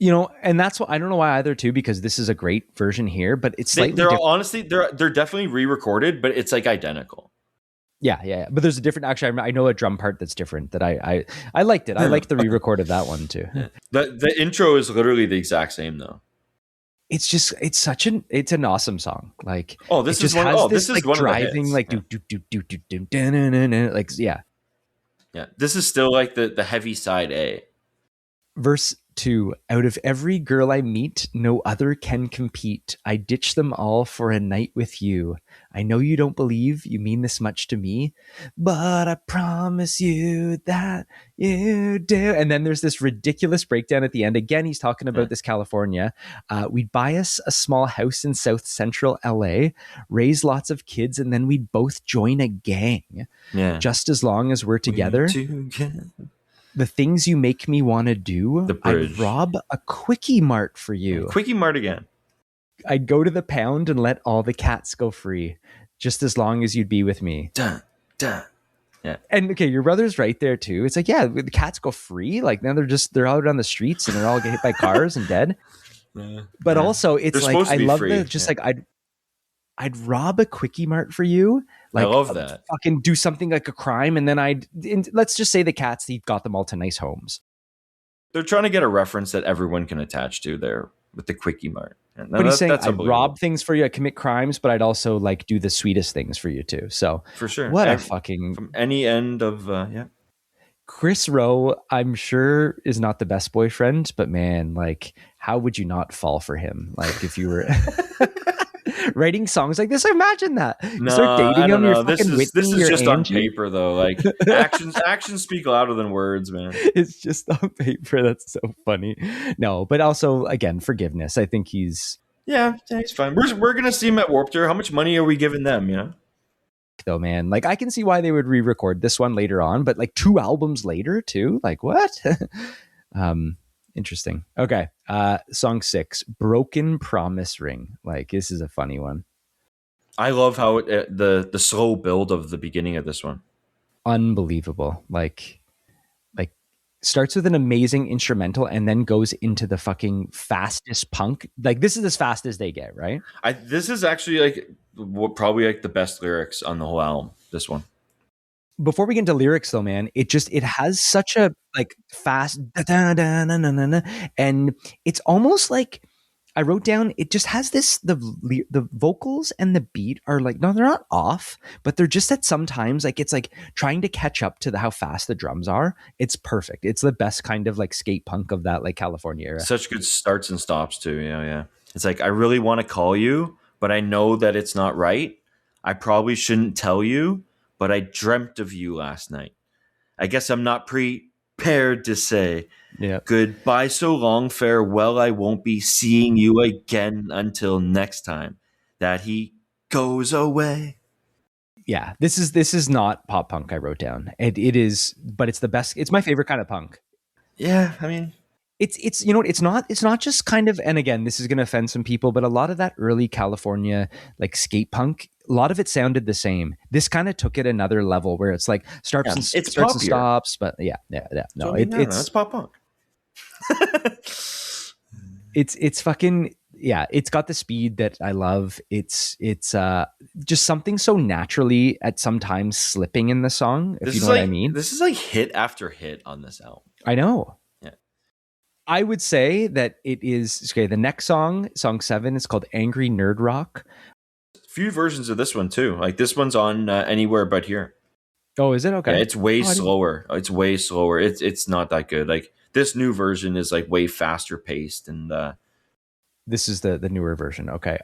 You know, and that's what I don't know why either too, because this is a great version here, but it's slightly they're different. honestly they're definitely re-recorded, but it's like identical. Yeah. But there's a different. Actually, I know a drum part that's different. That I liked it. I liked the re-record of that one too. The intro is literally the exact same though. It's just it's an awesome song. Like, this is one of driving the hits. like do like yeah. This is still like the heavy side A. Verse 2, out of every girl I meet, no other can compete. I ditch them all for a night with you. I know you don't believe you mean this much to me, but I promise you that you do. And then there's this ridiculous breakdown at the end. Again, he's talking about this California. We'd buy us a small house in South Central LA, raise lots of kids, and then we'd both join a gang. Yeah. Just as long as we're together. The things you make me want to do, I'd rob a Quickie Mart for you. Quickie Mart again. I'd go to the pound and let all the cats go free, just as long as you'd be with me. Dun, dun. Yeah. And okay, your brother's right there too. It's like, yeah, the cats go free. Like now they're all around the streets and they're all get hit by cars and dead. But also it's they're like, I love free. I'd rob a Quickie Mart for you. Like, I love that. Fucking do something like a crime, and then let's just say the cats, he got them all to nice homes. They're trying to get a reference that everyone can attach to there with the Quickie Mart. But he's saying I'd rob things for you, I'd commit crimes, but I'd also like do the sweetest things for you too. So for sure, what a fucking from any end of Kris Roe, I'm sure is not the best boyfriend, but man, like, how would you not fall for him? Like, if you were writing songs like this, imagine that. You start dating him, you're fucking Whitney, this is just Angie. on paper though. Like, actions speak louder than words, man. It's just on paper. That's so funny. No, but also again, forgiveness. I think he's fine. We're gonna see him at Warped Tour. How much money are we giving them? You know. Though, man, like I can see why they would re-record this one later on, but like 2 albums later too, like what? Interesting. Okay. Song 6, Broken Promise Ring. Like, this is a funny one. I love how the slow build of the beginning of this one. Unbelievable. Like starts with an amazing instrumental and then goes into the fucking fastest punk. Like, this is as fast as they get, right? This is actually like probably like the best lyrics on the whole album. This one. Before we get into lyrics though, man, it has such a like fast and it's almost like I wrote down, it just has this, the vocals and the beat are like, no, they're not off, but they're just at sometimes like, it's like trying to catch up to how fast the drums are. It's perfect. It's the best kind of like skate punk of that like California era. Such good starts and stops too. Yeah. It's like, I really want to call you, but I know that it's not right. I probably shouldn't tell you, but I dreamt of you last night. I guess I'm not prepared to say goodbye so long, farewell. I won't be seeing you again until next time that he goes away. Yeah, this is not pop punk. I wrote down. It is, but it's the best. It's my favorite kind of punk. Yeah, I mean, It's you know what, it's not just kind of, and again, this is going to offend some people, but a lot of that early California like skate punk, a lot of it sounded the same. This kind of took it another level where it's like yeah, it's starts and poppier. stops, but yeah. So, No, I mean, no, it's pop punk. it's fucking yeah. It's got the speed that I love. It's just something so naturally at sometimes slipping in the song, if This you is know what I like mean. this is like hit after hit on this album. I know. Yeah. I would say that it is okay. The next song, song 7, is called Angry Nerd Rock. Few versions of this one too. Like this one's on Anywhere But Here. Oh, is it? Okay. Yeah, it's way Oh, slower. It's way slower. It's not that good. Like this new version is like way faster paced and this is the newer version. Okay.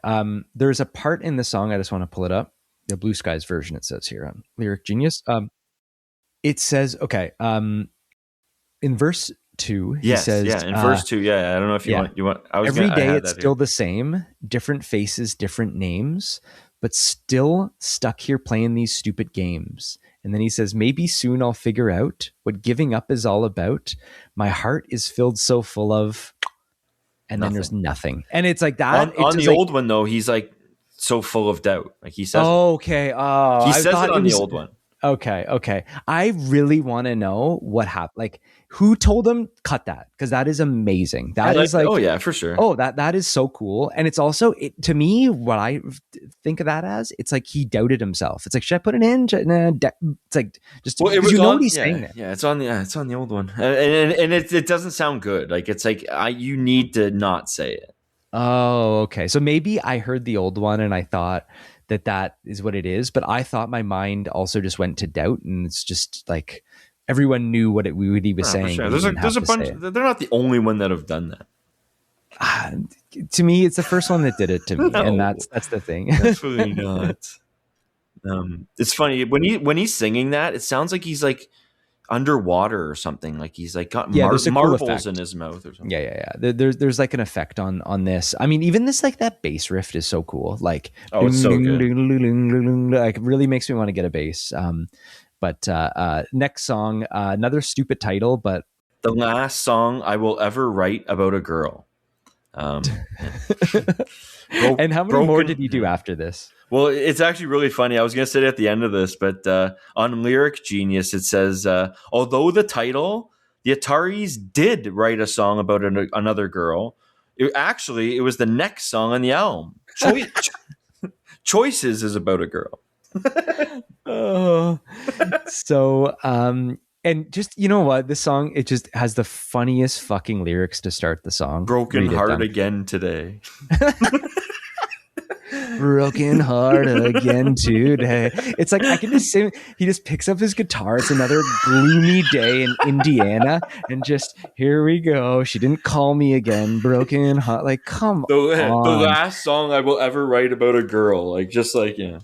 There's a part in the song, I just want to pull it up. The Blue Skies version, it says here on Lyric Genius. It says, okay, in verse 2, he says, in verse 2, yeah. I don't know if you want. I was every I day had it's that still here. the same, different faces, different names, but still stuck here playing these stupid games. And then he says, maybe soon I'll figure out what giving up is all about. My heart is filled so full of, and then there's nothing. And it's like that. On the old one though, he's like so full of doubt. Like he says, okay. Oh, he I says thought it on it the was old one. okay. I really want to know what happened. Like, who told him cut that? Because that is amazing. That is like, oh yeah, for sure. Oh, that is so cool. And it's also, to me, what I think of that as, it's like he doubted himself. It's like, should I put it in? It's like just well, it was you know on, what he's yeah, saying there. Yeah, it's on the old one, and it doesn't sound good. Like it's like you need to not say it. Oh, okay. So maybe I heard the old one and I thought that is what it is, but I thought my mind also just went to doubt, and it's just like everyone knew what he was saying. Sure. But There's a bunch. They're not the only one that have done that. To me, it's the first one that did it to me, No, and that's the thing. Absolutely not. It's funny when he's singing that. It sounds like he's like underwater or something. Like he's like got there's a cool marbles effect in his mouth or something. Yeah. There's like an effect on this. I mean, even this, like that bass riff is so cool. Like, it's so good. Like, really makes me want to get a bass. But next song, another stupid title, but the last song I will ever write about a girl. And how many more did he do after this? Well, it's actually really funny. I was going to say it at the end of this, but on Lyric Genius, it says, although the title, the Ataris did write a song about another girl. It was the next song on the album. Choices is about a girl. And just, you know what? This song, it just has the funniest fucking lyrics to start the song. Broken heart again today. Broken heart again today. It's like I can just say he just picks up his guitar. It's another gloomy day in Indiana, and just here we go. She didn't call me again. Broken heart. Like, come on. The last song I will ever write about a girl. Like, just like, yeah.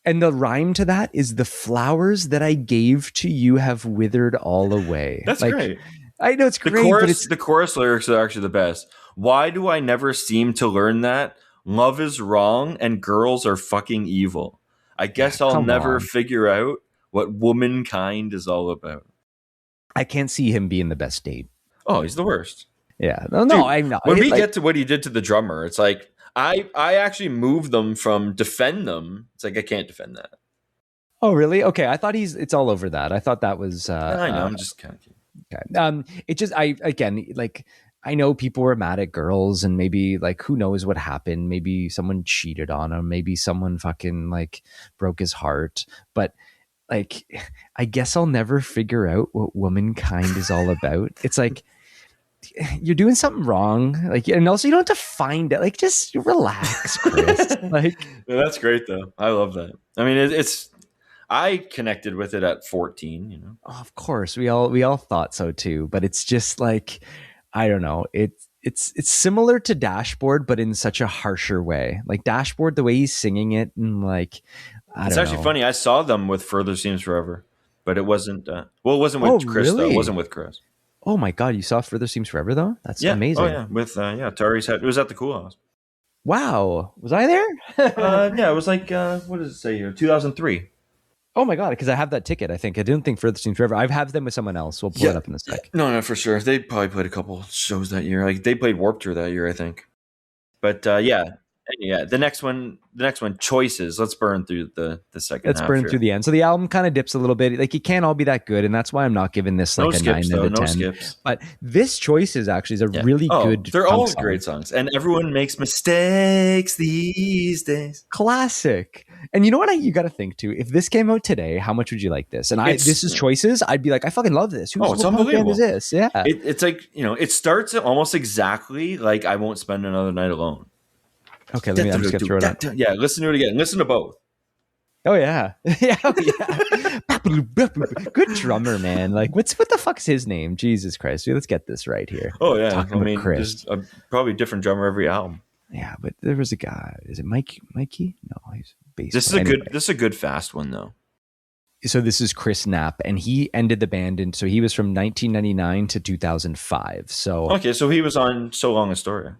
And the rhyme to that is the flowers that I gave to you have withered all away. That's like, great. I know it's great, but the chorus lyrics are actually the best. Why do I never seem to learn that? Love is wrong and girls are fucking evil. I guess I'll never figure out what womankind is all about. I can't see him being the best date. Oh, he's the worst. Yeah. No, I'm not. When we get to what he did to the drummer, it's like, I actually moved them from defend them. It's like, I can't defend that. Oh, really? Okay. I thought it's all over that. I thought that was... I know. I'm just kind of kidding. Okay. It just, I know people were mad at girls, and maybe like, who knows what happened. Maybe someone cheated on him. Maybe someone fucking like broke his heart. But like, I guess I'll never figure out what womankind is all about. It's like, you're doing something wrong. Like, and also you don't have to find it. Like, just relax, Kris. Like, yeah, that's great though. I love that. I mean, I connected with it at 14, you know. Oh, of course, we all thought so too. But it's just like, I don't know. It's similar to Dashboard, but in such a harsher way. Like Dashboard, the way he's singing it, and like, it's actually funny. I saw them with Further Seems Forever, but it wasn't. It wasn't with Kris really? though. It wasn't with Kris. Oh my God, you saw Further Seems Forever though? That's amazing. Oh yeah, with Ataris. It was at the Cool House. Wow, was I there? Yeah, it was like what does it say here? 2003. Oh my god, because I have that ticket. I think I didn't think Furthest Things Forever. I've had them with someone else. We'll pull it Yeah. up in a sec. No, for sure. They probably played a couple shows that year. Like they played Warped Tour that year, I think. But yeah. The next one, Choices. Let's burn through the second Let's half burn here. through the end. So the album kind of dips a little bit. Like it can't all be that good, and that's why I'm not giving this like No a skips, 9 out of 10. no skips. But this Choices actually is a really good. They're all song. great songs, and everyone makes mistakes these days. Classic. And you know what you got to think too? If this came out today, how much would you like this? And this is Choices. I'd be like, I fucking love this. It's unbelievable. Is this? Yeah. It's like, it starts almost exactly like I Won't Spend Another Night Alone. Okay, I'm just gonna throw it up. Yeah, listen to it again. Listen to both. Oh yeah, yeah, Good drummer, man. Like, what the fuck's his name? Jesus Christ, let's get this right here. Oh yeah, Talking about Kris. There's probably a different drummer every album. Yeah, but there was a guy. Is it Mikey? No, he's bass. This is a good fast one though. So this is Chris Knapp, and he ended the band so he was from 1999 to 2005. So okay, so he was on So Long Astoria.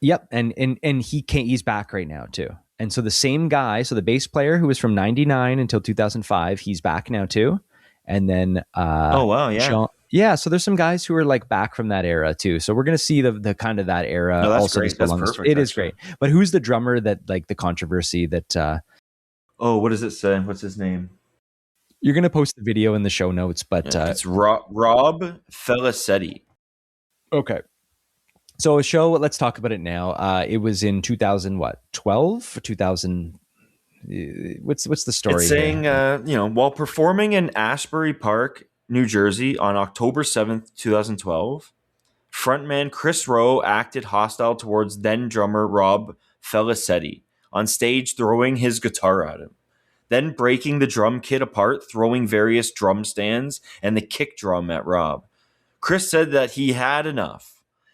Yep, and he's back right now too. And so the same guy, so the bass player who was from 99 until 2005, he's back now too. And then oh wow, yeah. Yeah, so there's some guys who are like back from that era too. So we're going to see the kind of that era. No, that's also great. That's perfect. It is great. But who's the drummer that like the controversy that what does it say? What's his name? You're going to post the video in the show notes, but it's Rob Felicetti. Okay. So a show, let's talk about it now. It was in 2012 or 2000. What's the story? It's saying, while performing in Asbury Park, New Jersey on October 7th, 2012, frontman Kris Roe acted hostile towards then drummer Rob Felicetti on stage, throwing his guitar at him, then breaking the drum kit apart, throwing various drum stands and the kick drum at Rob. Kris said that he had enough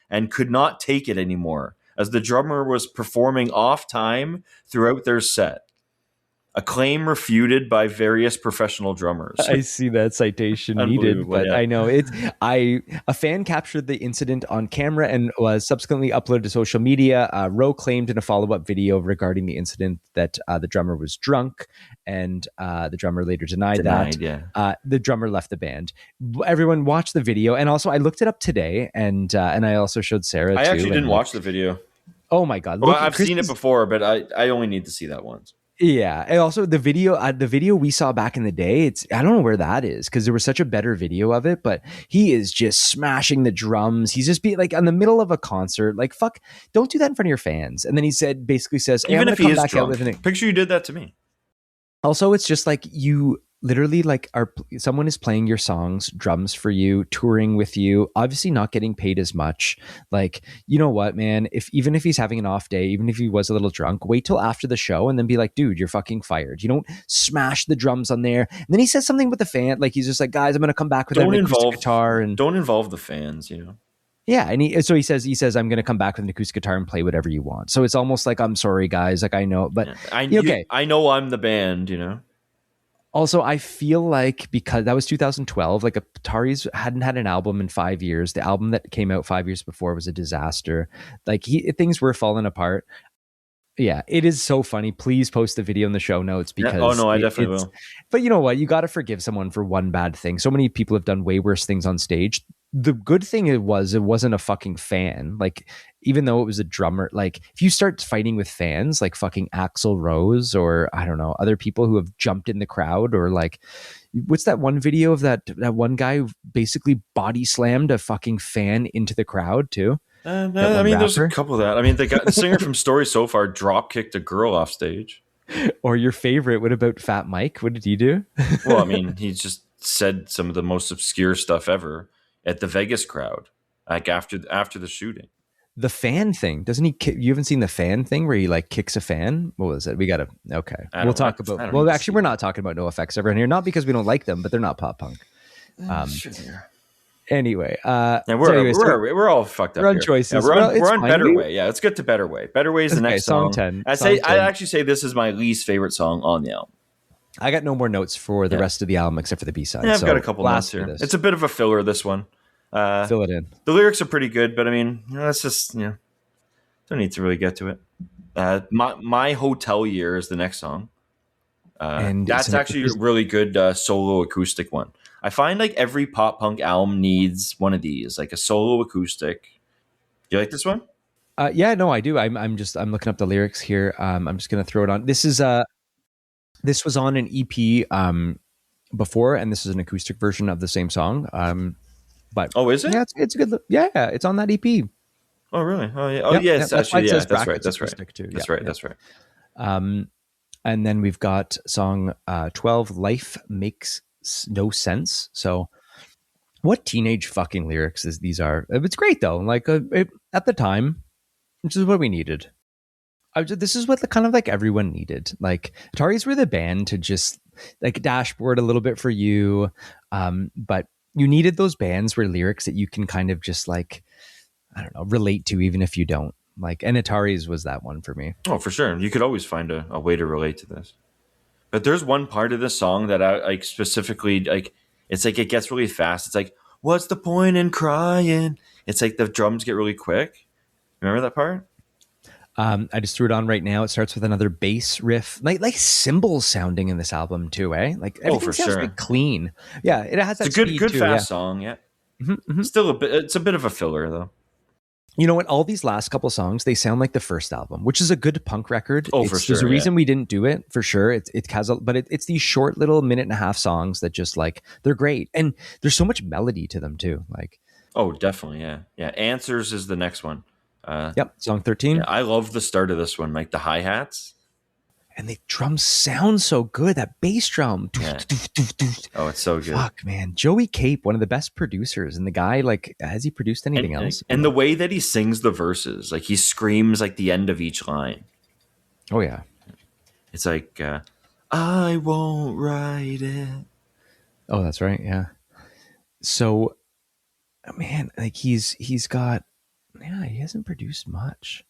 and could not take it anymore, as the drummer was performing off time throughout their set. A claim refuted by various professional drummers. I see that citation needed, but yeah. I know a fan captured the incident on camera and was subsequently uploaded to social media. Roe claimed in a follow-up video regarding the incident that the drummer was drunk, and the drummer later denied that. Yeah. The drummer left the band. Everyone watched the video, and also I looked it up today, and I also showed Sarah. I actually didn't watch the video. Oh my god! Well, I've seen it before, but I only need to see that once. Yeah, and also the video we saw back in the day, I don't know where that is because there was such a better video of it, but he is just smashing the drums. He's just like in the middle of a concert, like fuck, don't do that in front of your fans. And then he basically says, hey, even if he is drunk, picture you did that to me. Also, it's just like you literally like someone is playing your songs, drums for you, touring with you, obviously not getting paid as much. Like, you know what, man, even if he's having an off day, even if he was a little drunk, wait till after the show and then be like, dude, you're fucking fired. You don't smash the drums on there. And then he says something with the fan, like he's just like, guys, I'm going to come back with an acoustic guitar and don't involve the fans, you know. Yeah, and he says I'm going to come back with an acoustic guitar and play whatever you want. So it's almost like, I'm sorry guys, like I know, but okay. I know I'm the band, you know. Also, I feel like because that was 2012, like Ataris hadn't had an album in 5 years. The album that came out 5 years before was a disaster. Like things were falling apart. Yeah, it is so funny. Please post the video in the show notes because I definitely will. But you know what? You got to forgive someone for one bad thing. So many people have done way worse things on stage. The good thing it wasn't a fucking fan. Like, even though it was a drummer, like if you start fighting with fans, like fucking Axl Rose or I don't know, other people who have jumped in the crowd, or like, what's that one video of that one guy who basically body slammed a fucking fan into the crowd too? I mean, there's a couple of that. I mean, the singer from Story So Far drop kicked a girl off stage. Or your favorite, what about Fat Mike? What did he do? Well, I mean, he just said some of the most obscure stuff ever at the Vegas crowd, like after the shooting. The fan thing, doesn't he? You haven't seen the fan thing where he like kicks a fan? What was it? We gotta we'll talk about. Well, actually, we're not talking about NoFX everyone here, not because we don't like them, but they're not pop punk. Sure they are. Anyway, we're all fucked up. We're on choices. Yeah, we're on Better Way. Yeah, let's get to Better Way. Better Way is the next song. 10. I actually say this is my least favorite song on the album. I got no more notes for the rest of the album except for the B-side. Yeah, I've got a couple notes here. It's a bit of a filler, this one. Fill it in. The lyrics are pretty good, but I mean, that's just, don't need to really get to it. My Hotel Year is the next song. And That's actually a really good solo acoustic one. I find like every pop punk album needs one of these, like a solo acoustic. Do you like this one? yeah, no, I do. I'm looking up the lyrics here. I'm just gonna throw it on. This was on an EP before, and this is an acoustic version of the same song. But Oh, is yeah, it? it's a good. Yeah, it's on that EP. Oh, really? Oh, yeah. Oh, Yep, yep. yes. That's why Actually, it yeah. says That's right. brackets That's right. acoustic too. That's Yep, right. yep. That's right. And then we've got song 12, "Life Makes No Sense." So, what teenage fucking lyrics is these are? It's great though. Like at the time, which is what we needed. This is what the kind of like everyone needed. Like Ataris were the band to just like dashboard a little bit for you, but you needed those bands where lyrics that you can kind of just like, I don't know, relate to, even if you don't. Like, and Ataris was that one for me. Oh, for sure. You could always find a way to relate to this. But there's one part of the song that I like specifically like. It's like it gets really fast. It's like, what's the point in crying? It's like the drums get really quick. Remember that part? I just threw it on right now. It starts with another bass riff, like cymbals sounding in this album too, eh? Like Oh, everything for sounds sure. really clean. Yeah, it has that It's a speed good too. Yeah. fast song. Yeah. Mm-hmm. Still a bit. It's a bit of a filler though. You know what? All these last couple songs, they sound like the first album, which is a good punk record. Oh, for There's a sure. Yeah. reason we didn't do it for sure. It's these short little minute and a half songs that just like they're great, and there's so much melody to them too. Like, Oh, definitely. Yeah. Yeah. Answers is the next one. yep, song Yeah, 13, I love the start of this one, like the hi hats. and the drums sound so good. That bass drum, Yeah. Oh, it's so good. fuck man, Joey Cape, one of the best producers, and the guy like has he produced anything else? And the way that he sings the verses, like he screams like the end of each line. Oh yeah. It's like, I won't write it. Oh, that's right. Yeah. So, man, like he's got, yeah, he hasn't produced much.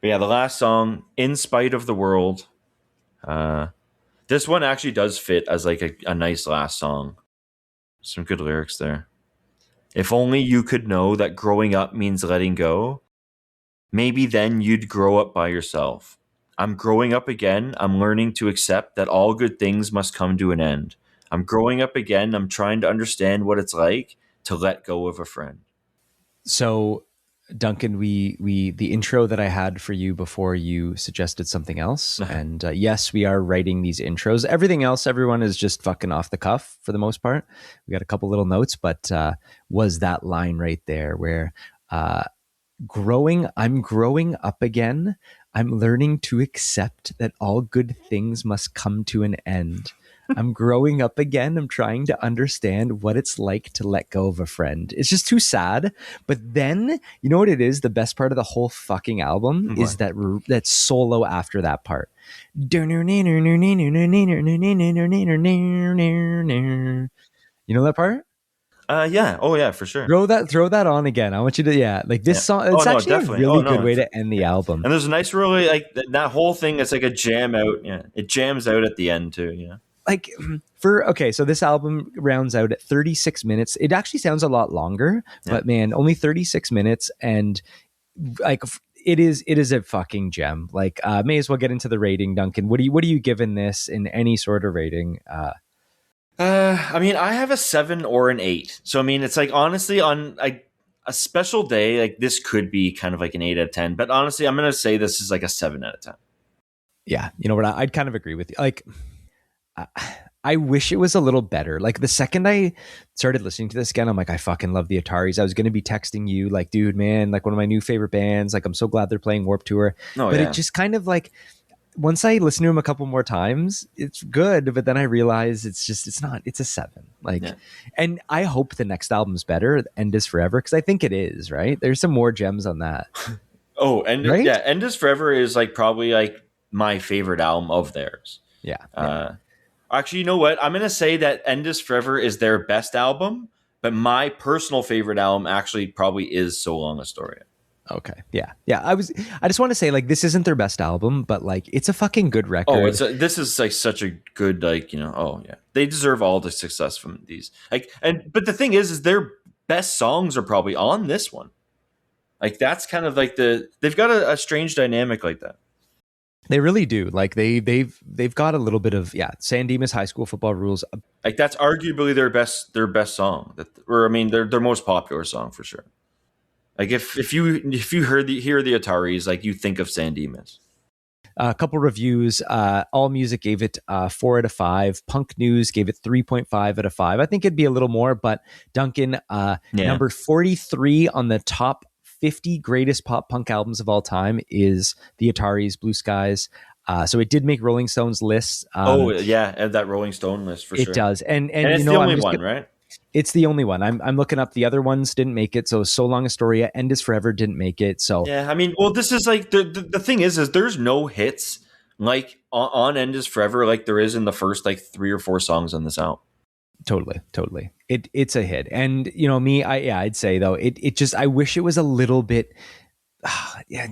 But yeah, the last song, In Spite of the World. Uh, this one actually does fit as like a nice last song. Some good lyrics there. If only you could know that growing up means letting go, maybe then you'd grow up by yourself. I'm growing up again. I'm learning to accept that all good things must come to an end. I'm growing up again. I'm trying to understand what it's like to let go of a friend. So, Duncan, we the intro that I had for you before you suggested something else, and yes, we are writing these intros. Everything else, everyone is just fucking off the cuff for the most part. We got a couple little notes, but was that line right there where I'm growing up again. I'm learning to accept that all good things must come to an end. I'm growing up again. I'm trying to understand what it's like to let go of a friend. It's just too sad. But then, you know what it is? The best part of the whole fucking album is that solo after that part. You know that part? Yeah. Oh, yeah, for sure. Throw that on again. I want you to, yeah, like this Yeah. song. Oh, It's no, actually a definitely. really Oh, no. good way to end the album. And there's a nice, really, like, that whole thing is like a jam out. Yeah. It jams out at the end, too. Yeah. Like so this album rounds out at 36 minutes. It actually sounds a lot longer, but man, only 36 minutes. And like, it is a fucking gem. Like, may as well get into the rating, Duncan. What are you giving this in any sort of rating? I mean, I have a 7 or an 8. So, I mean, it's like, honestly, on like a special day, like this could be kind of like an 8 out of 10. But honestly, I'm going to say this is like a 7 out of 10. Yeah. You know what? I'd kind of agree with you. Like, I wish it was a little better. Like the second I started listening to this again, I'm like, I fucking love the Ataris. I was going to be texting you like, dude, man, like one of my new favorite bands. Like, I'm so glad they're playing Warped Tour. Oh, But yeah. it just kind of like, once I listen to them a couple more times, it's good. But then I realize it's not, it's a 7. Like, and I hope the next album's better. End is Forever. Cause I think it is, right? There's some more gems on that. Oh, and Right? yeah, End is Forever is like probably like my favorite album of theirs. Yeah. Actually, you know what? I'm going to say that End is Forever is their best album, but my personal favorite album actually probably is So Long Astoria. Okay. Yeah. Yeah. I just want to say, like, this isn't their best album, but like, it's a fucking good record. Oh, this is like such a good, like, you know, oh yeah. They deserve all the success from these. Like, but the thing is their best songs are probably on this one. Like, that's kind of like they've got a strange dynamic like that. They really do. Like they've got a little bit of San Dimas High School Football Rules. Like that's arguably their best song. Or I mean, their most popular song for sure. Like if you hear the Ataris, like you think of San Dimas. A couple reviews. All Music gave it 4 out of 5. Punk News gave it 3.5 out of 5. I think it'd be a little more, but Duncan, number 43 on the top 50 greatest pop punk albums of all time is the Ataris, Blue Skies. So it did make Rolling Stone's list. And that Rolling Stone list for sure. It does, and it's the only one, right? It's the only one. I'm looking up the other ones didn't make it. So Long Astoria, End Is Forever didn't make it. So yeah, I mean, well, this is like the thing is there's no hits like on End Is Forever like there is in the first like 3 or 4 songs on this album. Totally. It's a hit, and me, I'd say though it just I wish it was a little bit,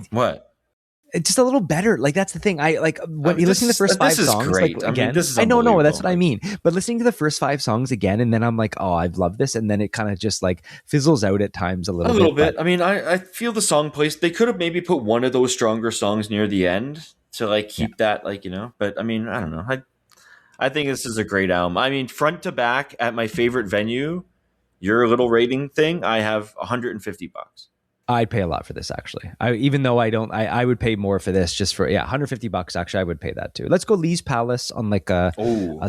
What? It's just a little better. Like that's the thing. I like when you listen to the first 5 songs. Great. Like, again, this is I know, no, that's what I mean. But listening to the first 5 songs again, and then I'm like, oh, I love this, and then it kind of just like fizzles out at times a little bit. But, I mean, I feel the song place. They could have maybe put one of those stronger songs near the end to like keep that like But I mean, I don't know. I think this is a great album. I mean, front to back at my favorite venue, your little rating thing, I have $150. I'd pay a lot for this, actually. Even though I don't, I would pay more for this just for, $150. Actually, I would pay that too. Let's go Lee's Palace on like a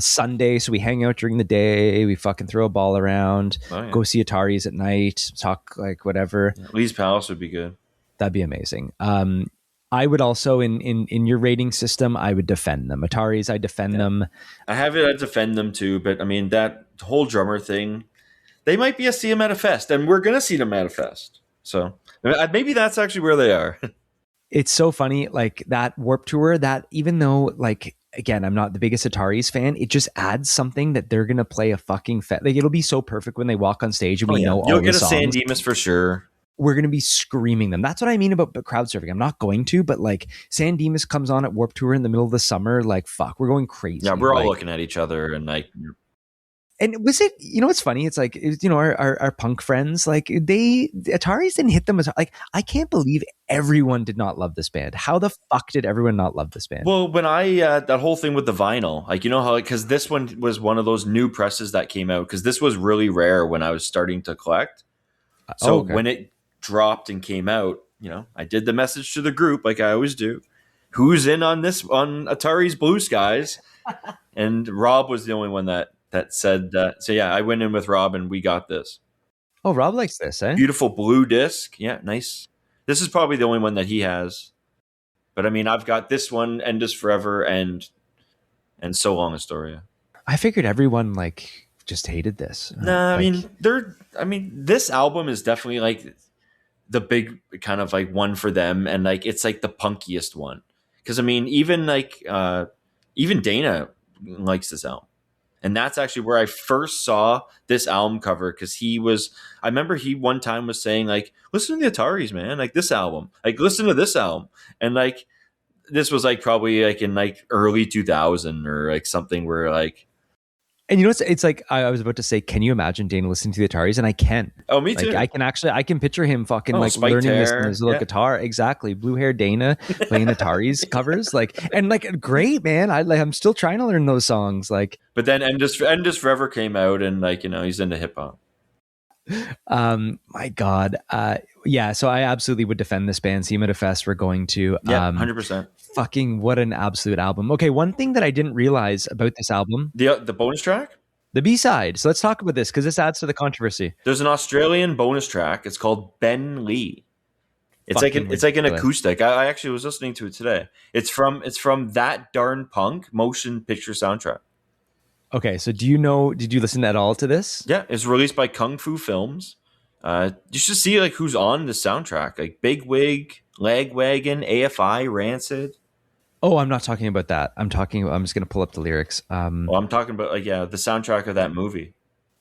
Sunday. So we hang out during the day. We fucking throw a ball around, go see Ataris at night, talk like whatever. Lee's Palace would be good. That'd be amazing. I would also, in your rating system, I would defend them. Ataris, I defend them. I have it, I defend them too. But I mean, that whole drummer thing, they might be a see them at a fest, and we're going to see them at a fest. So maybe that's actually where they are. It's so funny, like that Warped Tour, that even though, like, again, I'm not the biggest Ataris fan, it just adds something that they're going to play a fucking fest. Like, it'll be so perfect when they walk on stage and we know all the songs. You'll get a San Dimas for sure. We're going to be screaming them. That's what I mean about crowd surfing. I'm not going to, but like San Dimas comes on at Warped Tour in the middle of the summer. Like, fuck, we're going crazy. Yeah, we're all looking at each other and like... And was it, it's funny. It's like, our punk friends, like Ataris didn't hit them as like, I can't believe everyone did not love this band. How the fuck did everyone not love this band? Well, when that whole thing with the vinyl, like, how, because this one was one of those new presses that came out, because this was really rare when I was starting to collect. So when it dropped and came out, I did the message to the group like I always do. Who's in on this, on Ataris Blue Skies? And Rob was the only one that said that. So yeah, I went in with Rob and we got this. Oh, Rob likes this, eh? Beautiful blue disc. Yeah, nice. This is probably the only one that he has. But I mean, I've got this one, End Is Forever, and So Long Astoria. I figured everyone like just hated this. Nah, this album is definitely like the big kind of like one for them, and like it's like the punkiest one. Because I mean, even Dana likes this album. And that's actually where I first saw this album cover, because I remember he one time was saying like, listen to the Ataris, man, like this album, like listen to this album. And like, this was like probably like in like early 2000 or like something where like, and it's like, I was about to say, can you imagine Dana listening to the Ataris? And I can. Oh, me too. Like, I can picture him fucking like learning this on his little guitar. Exactly. Blue hair Dana playing Ataris covers. Like, and like, great, man. I'm still trying to learn those songs. Like, but then End Is Forever came out, and like, he's into hip hop. My God. So I absolutely would defend this band. See them at a fest. We're going to, 100%. Fucking what an absolute album. Okay, one thing that I didn't realize about this album, the bonus track, the B-side. So let's talk about this, because this adds to the controversy. There's an Australian bonus track. It's called Ben Lee. It's like an acoustic. I actually was listening to it today. It's from That Darn Punk motion picture soundtrack. Okay, so did you listen at all to this? Yeah, it's released by Kung Fu Films. You should see like who's on the soundtrack, like Big Wig, Lagwagon, AFI, Rancid. Oh, I'm not talking about that. I'm just going to pull up the lyrics. I'm talking about the soundtrack of that movie.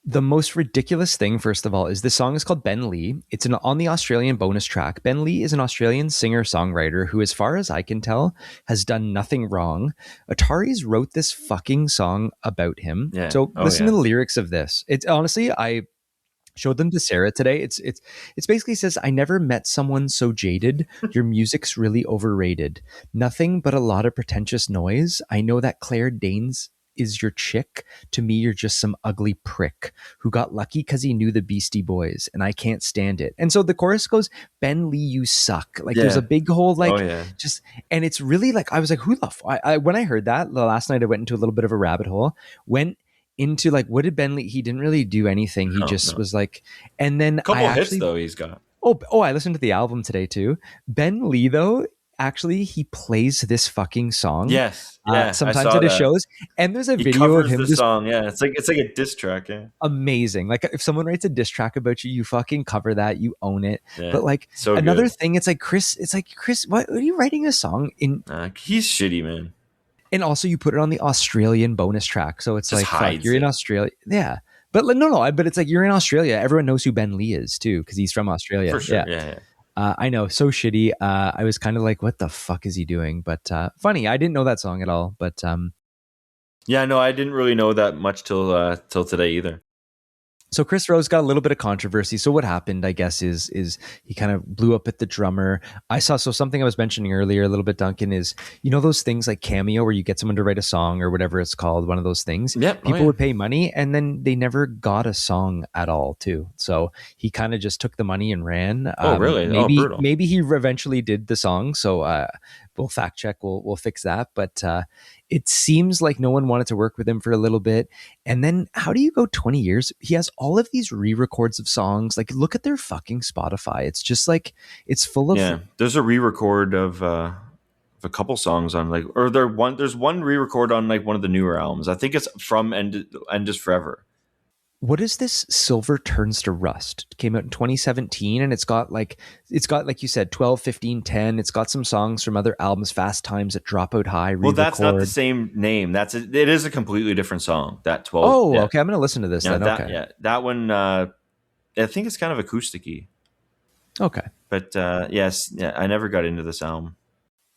The most ridiculous thing, first of all, is this song is called Ben Lee. It's on the Australian bonus track. Ben Lee is an Australian singer-songwriter who, as far as I can tell, has done nothing wrong. Ataris wrote this fucking song about him. Yeah. So listen to the lyrics of this. It's honestly, Showed them to Sarah today. It's basically says, I never met someone so jaded. Your music's really overrated. Nothing but a lot of pretentious noise. I know that Claire Danes is your chick. To me, you're just some ugly prick who got lucky because he knew the Beastie Boys, and I can't stand it. And so the chorus goes, Ben Lee, you suck. Like there's Yeah. a big whole Oh like yeah. just, and it's really like I was like, who the when I heard that the last night, I went into a little bit of a rabbit hole. Went into like, what did Ben Lee? He didn't really do anything. He No, just no. was like, and then I Couple hits actually, though he's got. I listened to the album today too. Ben Lee though, actually, he plays this fucking song. Yes. Yeah. I Sometimes saw at his that. shows, and there's a He video of covers him the just song. Yeah. It's like a diss track. Yeah. amazing. Like if someone writes a diss track about you, you fucking cover that, you own it. Yeah. But like So another good. thing, it's like Kris, what are you writing a song in? He's shitty, man. And also you put it on the Australian bonus track. So it's Just like, fuck, hides you're in it. Australia. Yeah. But like, no, but it's like you're in Australia. Everyone knows who Ben Lee is too, because he's from Australia. For sure. Yeah. Yeah. I know, so shitty. I was kind of like, what the fuck is he doing? But funny, I didn't know that song at all. But Yeah, no, I didn't really know that much till today either. so Kris Roe's got a little bit of controversy. So what happened, I guess, is he kind of blew up at the drummer. I saw something I was mentioning earlier a little bit, Duncan, is those things like Cameo where you get someone to write a song or whatever it's called, one of those things. Yep. People would pay money and then they never got a song at all too. So he kind of just took the money and ran. Oh, really? Brutal. Maybe he eventually did the song. So we'll fact check. We'll fix that. But it seems like no one wanted to work with him for a little bit. And then how do you go 20 years? He has all of these re-records of songs. Like look at their fucking Spotify. It's just like, it's full of. Yeah. There's a re-record of a couple songs on like, or there's one re-record on like one of the newer albums. I think it's from End Is Forever. What is this? Silver Turns to Rust? It came out in 2017 and it's got like you said 12, 15, 10. It's got some songs from other albums, Fast Times at Dropout High, Well, that's not the re-record. same name. It is a completely different song. That 12. Oh, yeah. okay. I'm going to listen to this then. Okay. Yeah, that one. I think it's kind of acoustic-y. Okay. But yes, yeah, I never got into this album.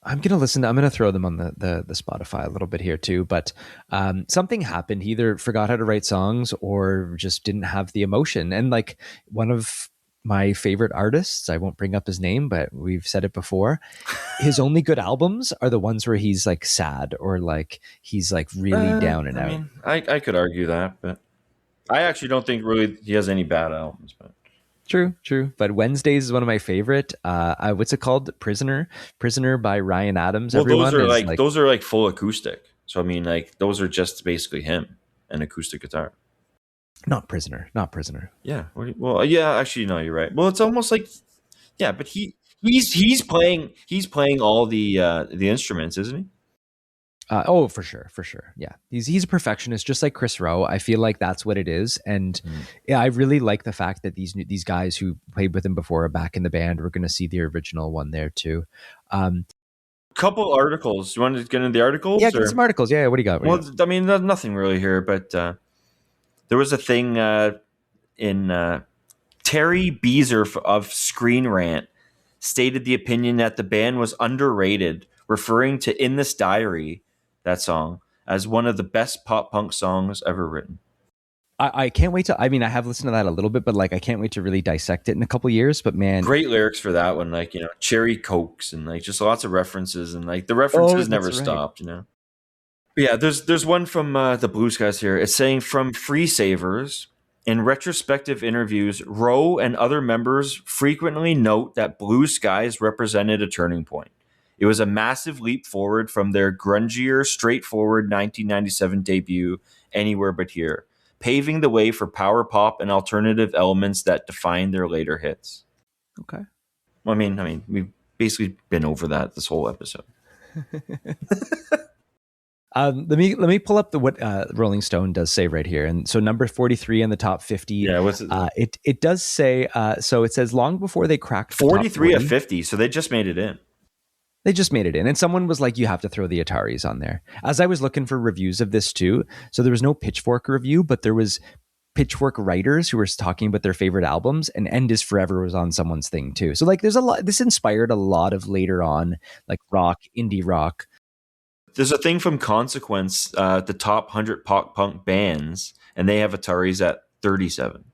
I'm going to listen. I'm going to throw them on the Spotify a little bit here too. But something happened. He either forgot how to write songs or just didn't have the emotion. And like one of my favorite artists, I won't bring up his name, but we've said it before. His only good albums are the ones where he's like sad or like he's like really down and out. I mean, I could argue that, but I actually don't think really he has any bad albums. But True. But Wednesdays is one of my favorite. What's it called? Prisoner by Ryan Adams. well, Everyone those are like full acoustic. So I mean, like those are just basically him and acoustic guitar. Not Prisoner. Yeah. Well, yeah. Actually, no, you're right. Well, it's almost like yeah, but he's playing all the instruments, isn't he? For sure. Yeah, he's a perfectionist, just like Kris Roe. I feel like that's what it is, and yeah, I really like the fact that these guys who played with him before are back in the band. We're going to see the original one there too. Couple articles. You want to get into the articles? Yeah, get some articles. Yeah, what do you got? I mean, there's nothing really here, but there was a thing in Terry Beezer of Screen Rant stated the opinion that the band was underrated, referring to In This Diary, that song, as one of the best pop punk songs ever written. I can't wait to. I mean, I have listened to that a little bit, but like, I can't wait to really dissect it in a couple years. But man, great lyrics for that one, like cherry cokes and like just lots of references, and like the references never stopped. But yeah, there's one from the Blue Skies here. It's saying from Free Savers. In retrospective interviews, Roe and other members frequently note that Blue Skies represented a turning point. It was a massive leap forward from their grungier, straightforward 1997 debut, Anywhere But Here, paving the way for power pop and alternative elements that defined their later hits. Okay. I mean, we've basically been over that this whole episode. Let me pull up what Rolling Stone does say right here. And so number 43 in the top 50. Yeah, what's it? It does say, so it says long before they cracked 43 of 50. So they just made it in. They just made it in. And someone was like, you have to throw the Ataris on there. As I was looking for reviews of this too. So there was no Pitchfork review, but there was Pitchfork writers who were talking about their favorite albums, and End Is Forever was on someone's thing too. So like there's a lot, this inspired a lot of later on like rock, indie rock. There's a thing from Consequence, the top 100 pop punk bands, and they have Ataris at 37.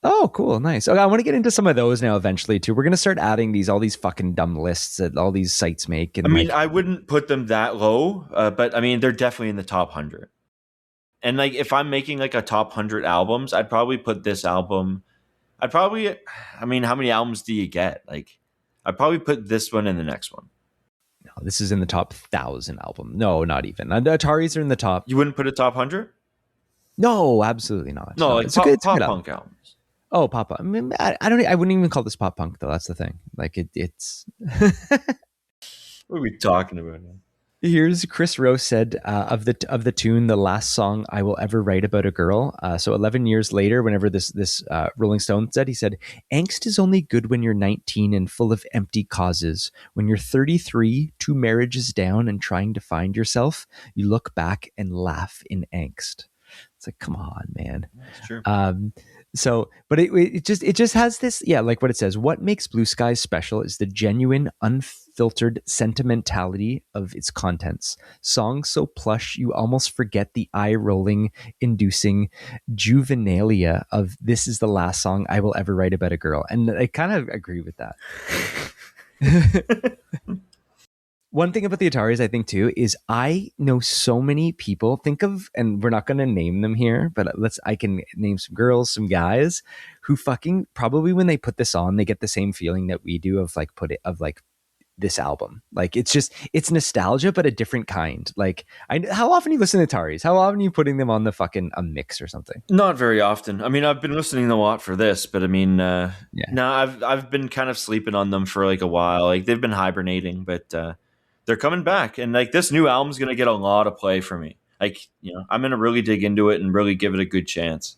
Oh, cool. Nice. Okay, I want to get into some of those now eventually too. We're going to start adding all these fucking dumb lists that all these sites make. I And mean, like, I wouldn't put them that low, but I mean, they're definitely in the top 100. And like, if I'm making like a top 100 albums, I'd probably put this album. I mean, how many albums do you get? Like, I'd probably put this one in the next one. no, this is in the top 1,000 album. No, not even. The Ataris are in the top. You wouldn't put a top 100? No, absolutely not. No, No, like it's a good pop album. punk albums. Oh, pop punk. I mean, I don't. I wouldn't even call this pop punk though. That's the thing. Like it's. What are we talking about now? Here's Kris Roe said of the tune, the last song I will ever write about a girl. So 11 years later, whenever this Rolling Stone said, he said, "Angst is only good when you're 19 and full of empty causes. When you're 33, 2 marriages down and trying to find yourself, you look back and laugh in angst." It's like, come on, man. That's true. So, but it just has this, yeah, like what it says. What makes Blue Skies special is the genuine, unfiltered sentimentality of its contents. Songs so plush you almost forget the eye-rolling, inducing juvenilia of "This is the last song I will ever write about a girl," and I kind of agree with that. One thing about the Ataris, I think too, is I know so many people. Think of, and we're not going to name them here, but I can name some girls, some guys who fucking probably when they put this on, they get the same feeling that we do of this album. Like it's nostalgia, but a different kind. Like how often you listen to Ataris? How often are you putting them on the fucking a mix or something? Not very often. I mean, I've been listening a lot for this, but I mean, Yeah. no, I've been kind of sleeping on them for like a while. Like they've been hibernating, but they're coming back, and like this new album's gonna get a lot of play for me. Like, you know, I'm gonna really dig into it and really give it a good chance.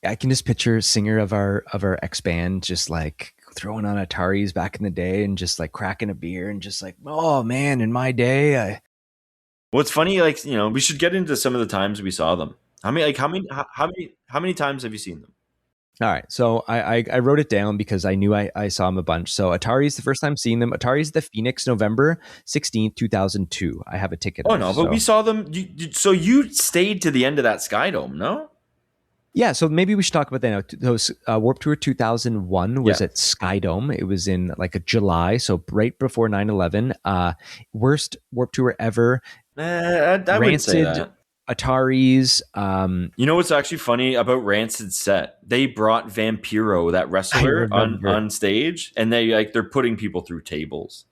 I can just picture a singer of our ex band just like throwing on Ataris back in the day and just like cracking a beer and just like, oh man, in my day, Well, it's funny, like, you know, we should get into some of the times we saw them. How many times have you seen them? All right, so I wrote it down because I knew I saw them a bunch. So Atari's the first time seeing them. Atari's the Phoenix, November 16th, 2002. I have a ticket. Oh no, but we saw them. So you stayed to the end of that Skydome, no? Yeah, so maybe we should talk about that now. Those Warped Tour 2001 was Yeah. at Skydome. It was in like a July, so right before 9/11. Worst Warped Tour ever. I wouldn't say Rancid, that. Ataris. You know what's actually funny about Rancid's set? They brought Vampiro, that wrestler, on stage, and they're putting people through tables.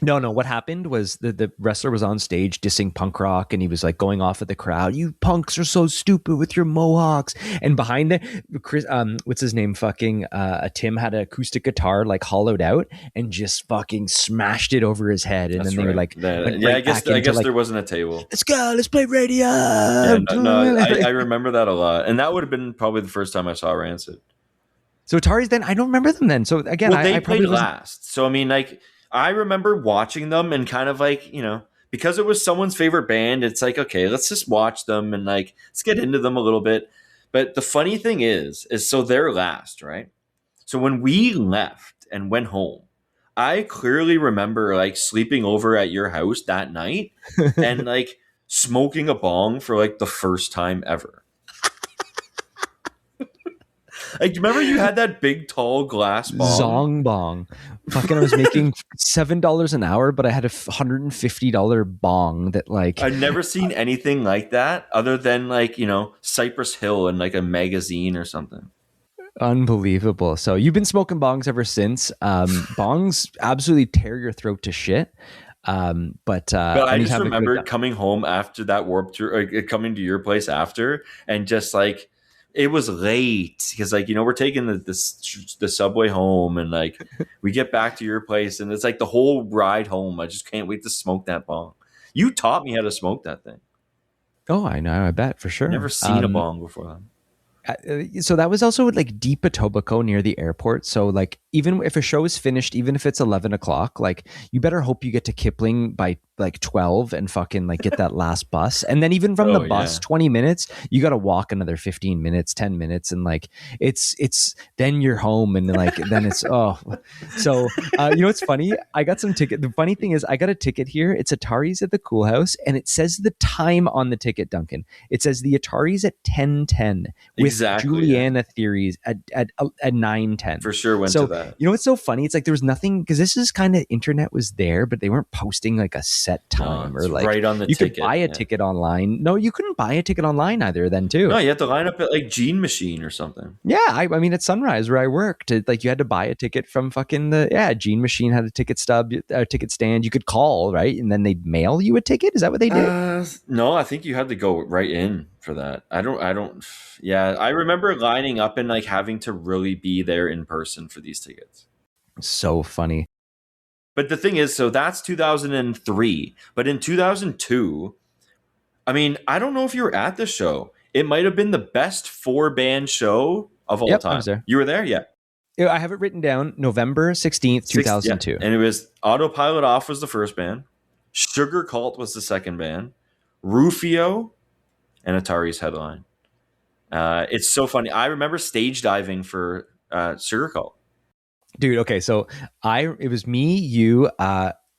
No. What happened was the wrestler was on stage dissing punk rock, and he was like going off at the crowd. "You punks are so stupid with your mohawks." And behind the Chris, what's his name? Fucking Tim had an acoustic guitar like hollowed out and just fucking smashed it over his head. And That's then they were like, I guess there wasn't a table. "Let's go, let's play radio." Yeah, I remember that a lot, and that would have been probably the first time I saw Rancid. So Atari's then I don't remember them then. So again, Well, they I played probably last, so I mean, like, I remember watching them and kind of like, you know, because it was someone's favorite band, it's like, okay, let's just watch them and like let's get into them a little bit. But the funny thing is so they're last, right? So when we left and went home, I clearly remember like sleeping over at your house that night and like smoking a bong for like the first time ever. Like, remember you had that big tall glass bong? Zong bong. Fucking, I was making $7 an hour, but I had a $150 bong that like I've never seen anything like that other than like, you know, Cypress Hill and like a magazine or something. unbelievable. So you've been smoking bongs ever since. Bongs absolutely tear your throat to shit. But I just remember coming home after that Warped Tour, coming to your place after, and just like it was late because like, you know, we're taking the subway home, and like we get back to your place, and it's like the whole ride home. I just can't wait to smoke that bong. You taught me how to smoke that thing. Oh, I know. I bet for sure. Never seen a bong before then. So that was also like deep Etobicoke near the airport. So like even if a show is finished, even if it's 11 o'clock, like you better hope you get to Kipling by like 12 and fucking like get that last bus. And then even from the bus, yeah. 20 minutes, you got to walk another 15 minutes, 10 minutes. And like, it's then you're home and like, then it's, so, you know, it's funny. I got some ticket. The funny thing is I got a ticket here. It's Ataris at the Cool House and it says the time on the ticket, Duncan. It says the Ataris at 10:10 with Exactly, Juliana Theories at 9:10. For sure went So, to that. you know, what's so funny? It's like there was nothing, because this is kind of, internet was there, but they weren't posting like a set time or like right on the you ticket. could buy a ticket online. No, you couldn't buy a ticket online either then too. No, you had to line up at like Gene Machine or something. Yeah, I mean at Sunrise where I worked, like you had to buy a ticket from fucking Gene Machine had a ticket stub, a ticket stand. You could call, right, and then they'd mail you a ticket. Is that what they did? No, I think you had to go right in for that. I don't. Yeah, I remember lining up and like having to really be there in person for these tickets. So funny. But the thing is, so that's 2003. But in 2002, I mean, I don't know if you were at the show. It might have been the best 4-band show of all time. I was there. You were there? Yeah. I have it written down, November 16th, 2002. Yeah. And it was Autopilot Off was the first band. Sugar Cult was the second band. Rufio and Atari's headline. It's so funny. I remember stage diving for Sugar Cult. Dude, okay, so it was me, you,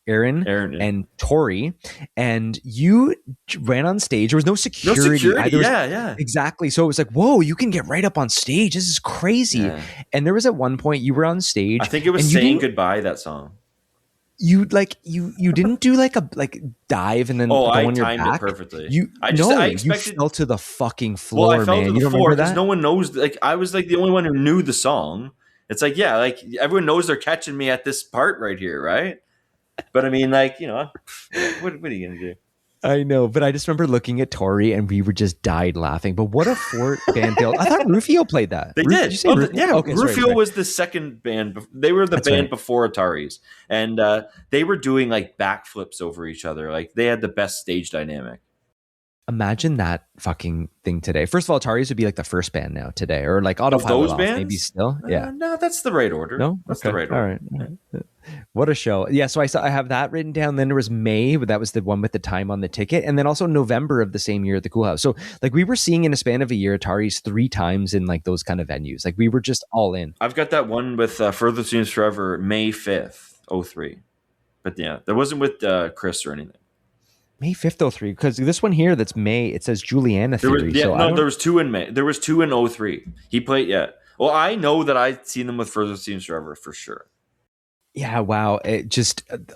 Aaron and Tori, and you ran on stage. There was no security. Yeah. Exactly. So it was like, whoa, you can get right up on stage. This is crazy. Yeah. And there was at one point you were on stage. I think it was Saying Goodbye, that song. You didn't do like a dive and then go on your back. I timed it perfectly. You fell to the fucking floor, well, I fell man. to the you don't floor remember that? No one knows. Like I was like the only one who knew the song. It's like, yeah, like everyone knows they're catching me at this part right here, right? But I mean, like, you know, what are you gonna do? I know, but I just remember looking at Tori and we were just died laughing. But what a 4-band bill! I thought Rufio played that. They did. Rufio was the second band. They were the band before Ataris, and they were doing like backflips over each other. Like they had the best stage dynamic. Imagine that fucking thing today. First of all, Ataris would be like the first band now today, or like Autopilot Off, maybe still. Yeah, no, that's the right order. No, that's the right order. All right. What a show. Yeah, so I have that written down. Then there was May, but that was the one with the time on the ticket, and then also November of the same year at the Cool House. So like we were seeing in a span of a year Ataris 3 times in like those kind of venues. Like we were just all in. I've got that one with Further Seems Forever, May 5th, 03. But yeah, that wasn't with Kris or anything. May 5th, 03, because this one here that's May, it says Juliana Theory. There was 2 in May. There was 2 in 03. He played, yeah. Well, I know that I'd seen them with Further Seems Forever for sure. Yeah, wow.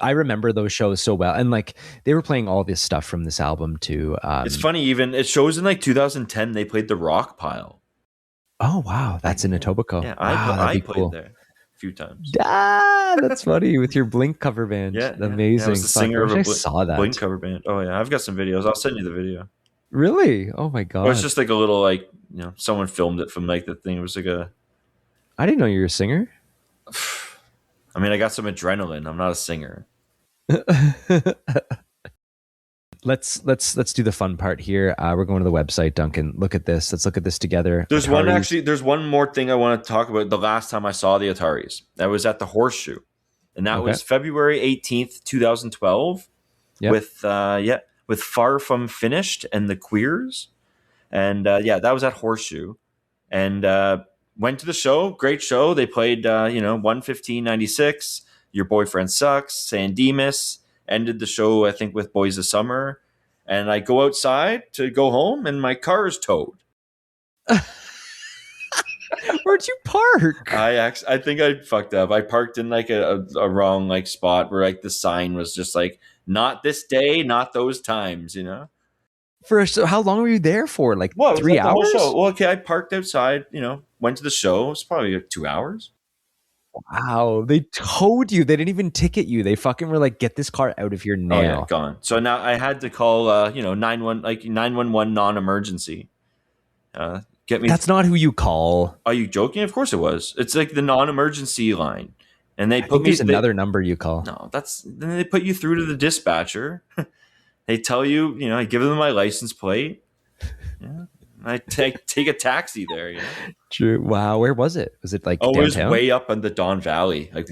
I remember those shows so well. And like they were playing all this stuff from this album too. It's funny, even it shows in like 2010, they played the Rock Pile. Oh, wow. That's in Etobicoke. Yeah, I played there a few times. That's funny with your Blink cover band. Yeah, amazing. I was the singer of a saw that. Blink cover band. Oh yeah, I've got some videos. I'll send you the video. Really? Oh my god. It was just like a little like, you know, someone filmed it from like the thing. It was like a. I didn't know you were a singer. I mean, I got some adrenaline. I'm not a singer. Let's do the fun part here. We're going to the website, Duncan. Look at this. Let's look at this together. There's one more thing I want to talk about. The last time I saw the Ataris, that was at the Horseshoe, and that was February 18th, 2012. Yep. with Far From Finished and the Queers, and that was at Horseshoe, and went to the show. Great show. They played 1:15:96. Your Boyfriend Sucks. San Dimas. Ended the show, I think, with Boys of Summer. And I go outside to go home, and my car is towed. Where'd you park? I think I fucked up. I parked in like a wrong like spot where like the sign was just like, not this day, not those times, you know? So how long were you there for? Like 3 hours? Well, okay, I parked outside, went to the show. It's probably like 2 hours. Wow, they towed you. They didn't even ticket you. They fucking were like, get this car out of here now. Oh, yeah, gone. So now I had to call 911 non-emergency. Get me. That's not who you call. Are you joking? Of course it was. It's like the non-emergency line. And they put me. There's another number you call. No, then they put you through to the dispatcher. They tell you, I give them my license plate. Yeah. I take a taxi there. True. Wow. Where was it? Was it like downtown? It was way up in the Don Valley. Like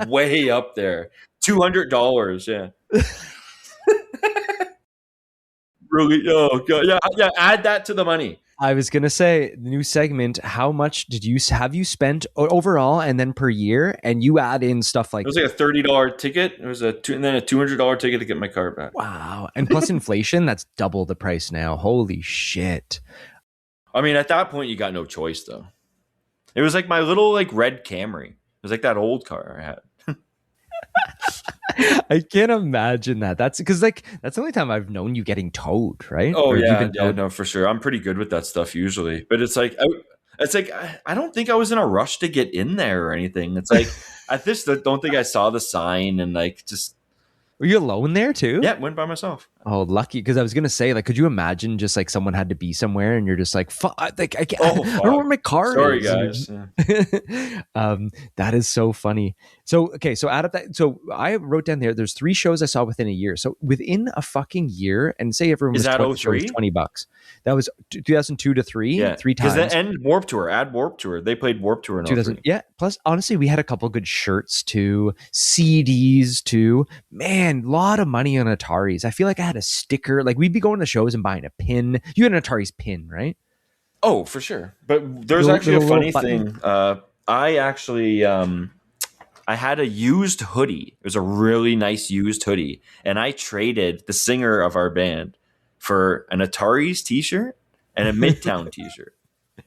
way up there. $200. Yeah. really, oh god, yeah, yeah. Add that to the money. I was gonna say the new segment. How much did you have you spent overall, and then per year? And you add in stuff It like was like a $30 ticket. It was and then a $200 ticket to get my car back. wow, and plus inflation, that's double the price now. Holy shit! I mean, at that point, you got no choice though. It was like my little like red Camry. It was like that old car I had. I can't imagine that. That's because like that's the only time I've known you getting towed, right? Oh Or have you yeah, been yeah, towed? no, for sure. I'm pretty good with that stuff usually, but it's like I don't think I was in a rush to get in there or anything. It's like I just don't think I saw the sign and like just Were you alone there too? yeah, went by myself. Oh, lucky. Because I was gonna say, like, could you imagine just like someone had to be somewhere and you're just like, fuck, like I can't, Oh I don't know where fuck. my car Sorry is. guys. Yeah. That is so funny. So okay, so out of that, so I wrote down there's 3 shows I saw within a year. So within a fucking year, and say everyone Is was that 20, the show was 03? $20. That was 2002 to 3, Yeah, 3 because times. that and Warp Tour, add Warp Tour. They played Warp Tour in 2000, 03. yeah. Plus, honestly, we had a couple good shirts too, CDs too. Man, a lot of money on Ataris. I feel like I had a sticker. Like we'd be going to shows and buying a pin. You had an Atari's pin, right? Oh, for sure. But there's Little, actually a little funny button. thing. I actually I had a used hoodie. It was a really nice used hoodie, and I traded the singer of our band for an Atari's T-shirt and a Midtown T-shirt.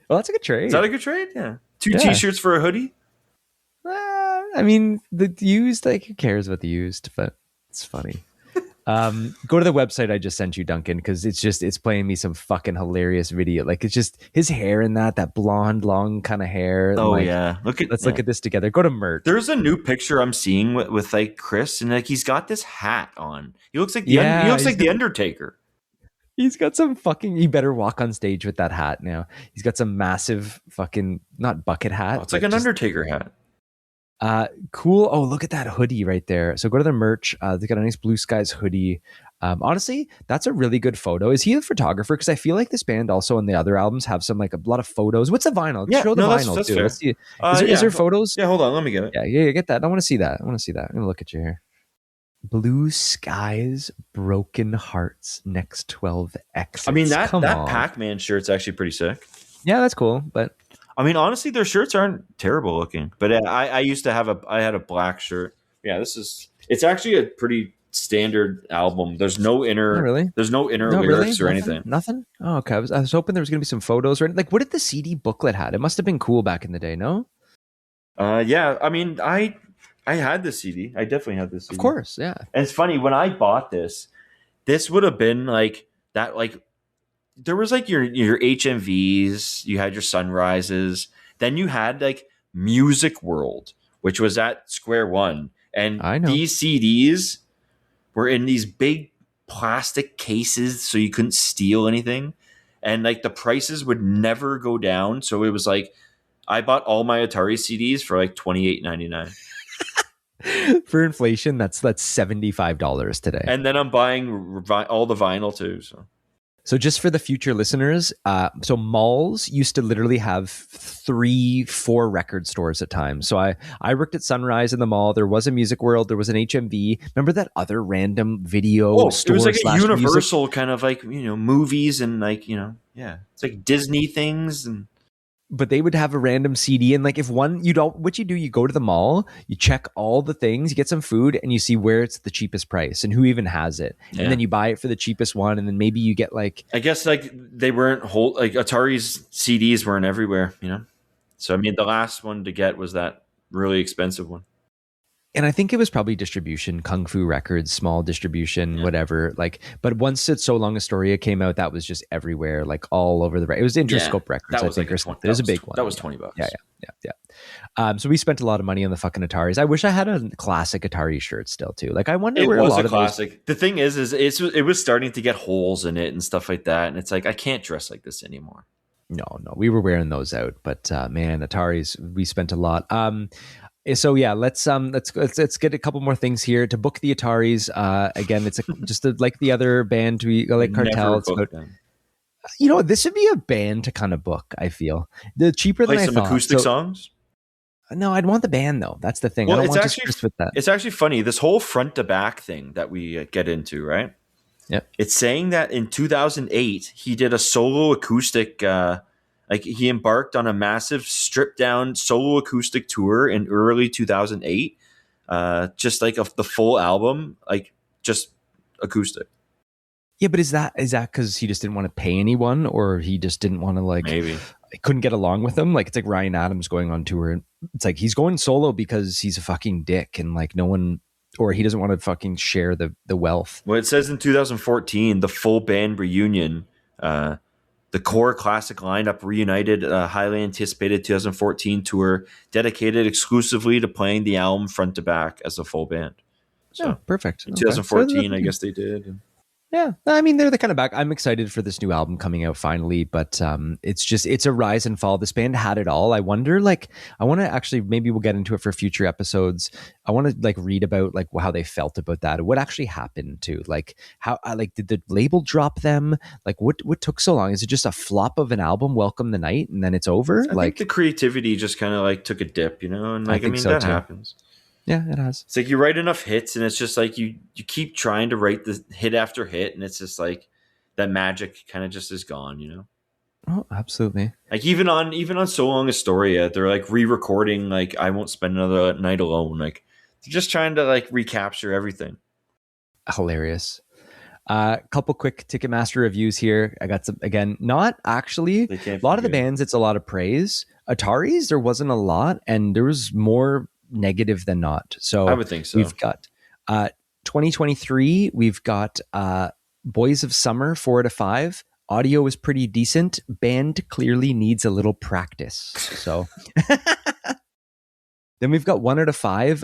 Well, that's a good Is trade. that a good trade? Yeah, 2 Yeah. T-shirts for a hoodie. I mean, the used, like, who cares about the used? But it's funny. Go to the website I just sent you, Duncan, because it's playing me some fucking hilarious video. Like it's just his hair in that blonde, long kind of hair. And Oh like, yeah, let's look at this together. Go to merch. There's a new picture I'm seeing with like Kris, and like he's got this hat on. He looks like he Yeah, looks like the Undertaker. he's got some fucking. He better walk on stage with that hat now. He's got some massive fucking not bucket hat. Oh, it's like but an just, Undertaker hat. cool. Oh, look at that hoodie right there. So go to the merch. They got a nice blue skies hoodie. Honestly, that's a really good photo. Is he a photographer? Because I feel like this band also on the other albums have some like a lot of photos. What's the vinyl? Yeah, Show the no, vinyl that's too. fair. Let's see. Is there photos? Yeah, hold on, let me get it. Yeah, get that. I want to see that. I'm gonna look at you here. Blue skies, broken hearts, next 12 exits. I mean that Come that on. Pac-Man shirt's actually pretty sick. Yeah, that's cool. But I mean, honestly, their shirts aren't terrible looking. But I used to have I had a black shirt. Yeah, it's actually a pretty standard album. There's no inner not really. there's no inner No, lyrics really? or Nothing? anything. Nothing? Oh, okay. I was hoping there was gonna be some photos or like what did the CD booklet had? It must have been cool back in the day, no? Yeah, I mean, I had the CD. I definitely had this CD. Of course, yeah. And it's funny when I bought this would have been like that. Like there was like your HMVs, you had your Sunrises, then you had like Music World, which was at Square One, and I know. these CDs were in these big plastic cases, so you couldn't steal anything, and like the prices would never go down. So it was like I bought all my Atari CDs for like $28.99. For inflation, that's $75 today. And then I'm buying all the vinyl too. So just for the future listeners, so malls used to literally have 3-4 record stores at times. So I worked at Sunrise in the mall. There was a Music World. There was an HMV. Remember that other random video store? It was like a Universal music? kind of like, movies and like, yeah, it's like Disney things. And But they would have a random CD, and like if one what you do, you go to the mall, you check all the things, you get some food, and you see where it's the cheapest price and who even has it, and then you buy it for the cheapest one, and then maybe you get like I guess like they weren't like Atari's CDs weren't everywhere, So I mean, the last one to get was that really expensive one. and I think it was probably distribution, Kung Fu Records, small distribution, whatever. Like, but once It's So Long Astoria came out, that was just everywhere, like all over the. It was Interscope Records, that I was think, like or something. It was a big one. That was $20. Yeah. So we spent a lot of money on the fucking Ataris. I wish I had a classic Atari shirt still too. Like, I wonder It where a was lot a of classic. The thing is it was starting to get holes in it and stuff like that, and it's like I can't dress like this anymore. No, we were wearing those out, but man, Ataris, we spent a lot. So yeah, let's get a couple more things here to book the Ataris. Again, it's just like the other band we like Cartel. It's about, this would be a band to kind of book. I feel the cheaper Play than I some thought. acoustic songs. No, I'd want the band though. That's the thing. Well, I don't want just with that. It's actually funny. This whole front to back thing that we get into, right? Yep. It's saying that in 2008 he did a solo acoustic. Like he embarked on a massive stripped down solo acoustic tour in early 2008. Just like the full album, like just acoustic. Yeah, but is that because he just didn't want to pay anyone, or he just didn't want to like Maybe. couldn't get along with them? Like it's like Ryan Adams going on tour, and it's like he's going solo because he's a fucking dick, and like no one, or he doesn't want to fucking share the wealth. Well, it says in 2014, the full band reunion, the core classic lineup reunited a highly anticipated 2014 tour dedicated exclusively to playing the album front to back as a full band. So Yeah, perfect. in Okay. 2014, So, I guess they did. yeah, I mean they're the kind of back. I'm excited for this new album coming out finally, but it's a rise and fall. This band had it all. I wonder, like, I want to actually maybe we'll get into it for future episodes. I want to like read about like how they felt about that, what actually happened to like how like did the label drop them? Like what took so long? Is it just a flop of an album, Welcome the Night, and then it's over? I think the creativity just kind of like took a dip, and like I mean so that too. Happens. Yeah, it has. It's like you write enough hits, and it's just like you keep trying to write the hit after hit, and it's just like that magic kind of just is gone, Oh, absolutely. Like even on So Long Astoria, they're like re-recording like I Won't Spend Another Night Alone. Like they're just trying to like recapture everything. Hilarious. Couple quick Ticketmaster reviews here. I got some, again, not actually a lot of the bands. It's a lot of praise. Ataris, there wasn't a lot, and there was more negative than not. So I would think so. We've got 2023. We've got Boys of Summer 4 out of 5. Audio is pretty decent. Band clearly needs a little practice. So then we've got 1 out of 5.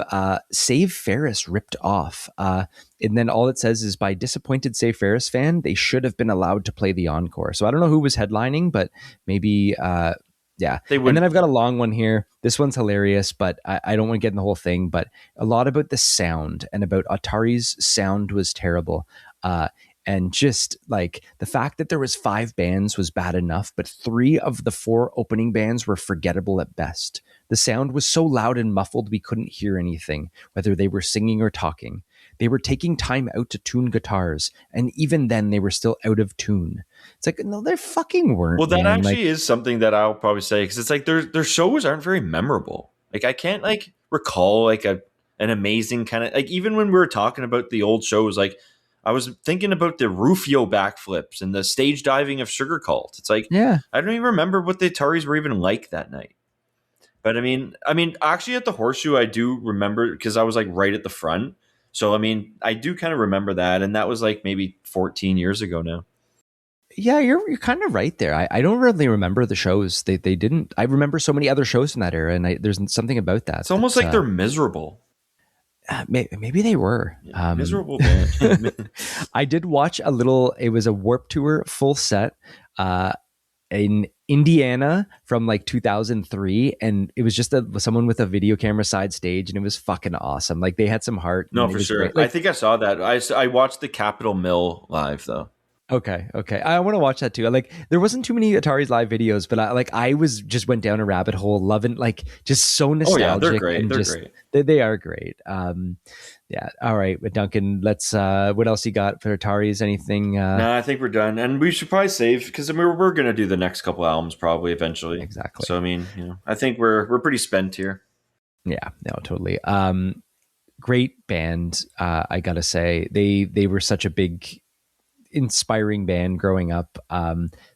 Save Ferris ripped off. And then all it says is by disappointed Save Ferris fan, they should have been allowed to play the encore. So I don't know who was headlining, but maybe yeah. And then I've got a long one here. This one's hilarious, but I don't want to get in the whole thing, but a lot about the sound and about Atari's sound was terrible. And just like the fact that there was 5 bands was bad enough, but 3 of the 4 opening bands were forgettable at best. The sound was so loud and muffled we couldn't hear anything, whether they were singing or talking. They were taking time out to tune guitars, and even then they were still out of tune. It's like, no, they fucking weren't. Well, that actually is something that I'll probably say, because it's like their shows aren't very memorable. Like I can't like recall like an amazing kind of like, even when we were talking about the old shows, like I was thinking about the Rufio backflips and the stage diving of Sugar Cult. It's like, yeah, I don't even remember what the Ataris were even like that night. But I mean, actually at the Horseshoe, I do remember because I was like right at the front. So, I mean, I do kind of remember that. And that was like maybe 14 years ago now. Yeah, you're kind of right there. I don't really remember the shows. They didn't. I remember so many other shows from that era, and there's something about that. It's almost like they're miserable. Maybe they were. Yeah, miserable band. I did watch a little. It was a Warped Tour full set in Indiana from like 2003, and it was just someone with a video camera side stage, and it was fucking awesome. Like they had some heart. No, for sure. Like, I think I saw that. I watched the Capitol Mill live though. Okay. I want to watch that too. Like there wasn't too many Atari's live videos, but I was just went down a rabbit hole, loving like just so nostalgic. Oh yeah, they're great. They're great. They are great. Yeah. All right, Duncan. Let's. What else you got for Atari's? Anything? No, I think we're done, and we should probably save because we're gonna do the next couple albums probably eventually. Exactly. So I mean, I think we're pretty spent here. Yeah. No, totally. Great band. I gotta say they were such a big, inspiring band growing up.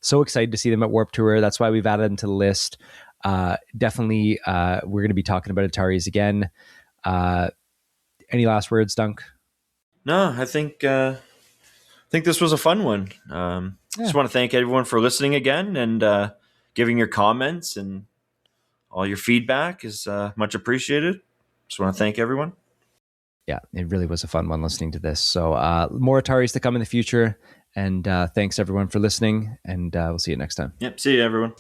So excited to see them at Warped Tour. That's why we've added them to the list. Definitely we're going to be talking about Ataris again. Any last words, Dunk? No, I think this was a fun one. Just want to thank everyone for listening again and giving your comments, and all your feedback is much appreciated. Just want to thank everyone. Yeah, it really was a fun one listening to this. So more Ataris to come in the future. And thanks everyone for listening. And we'll see you next time. Yep. See you, everyone.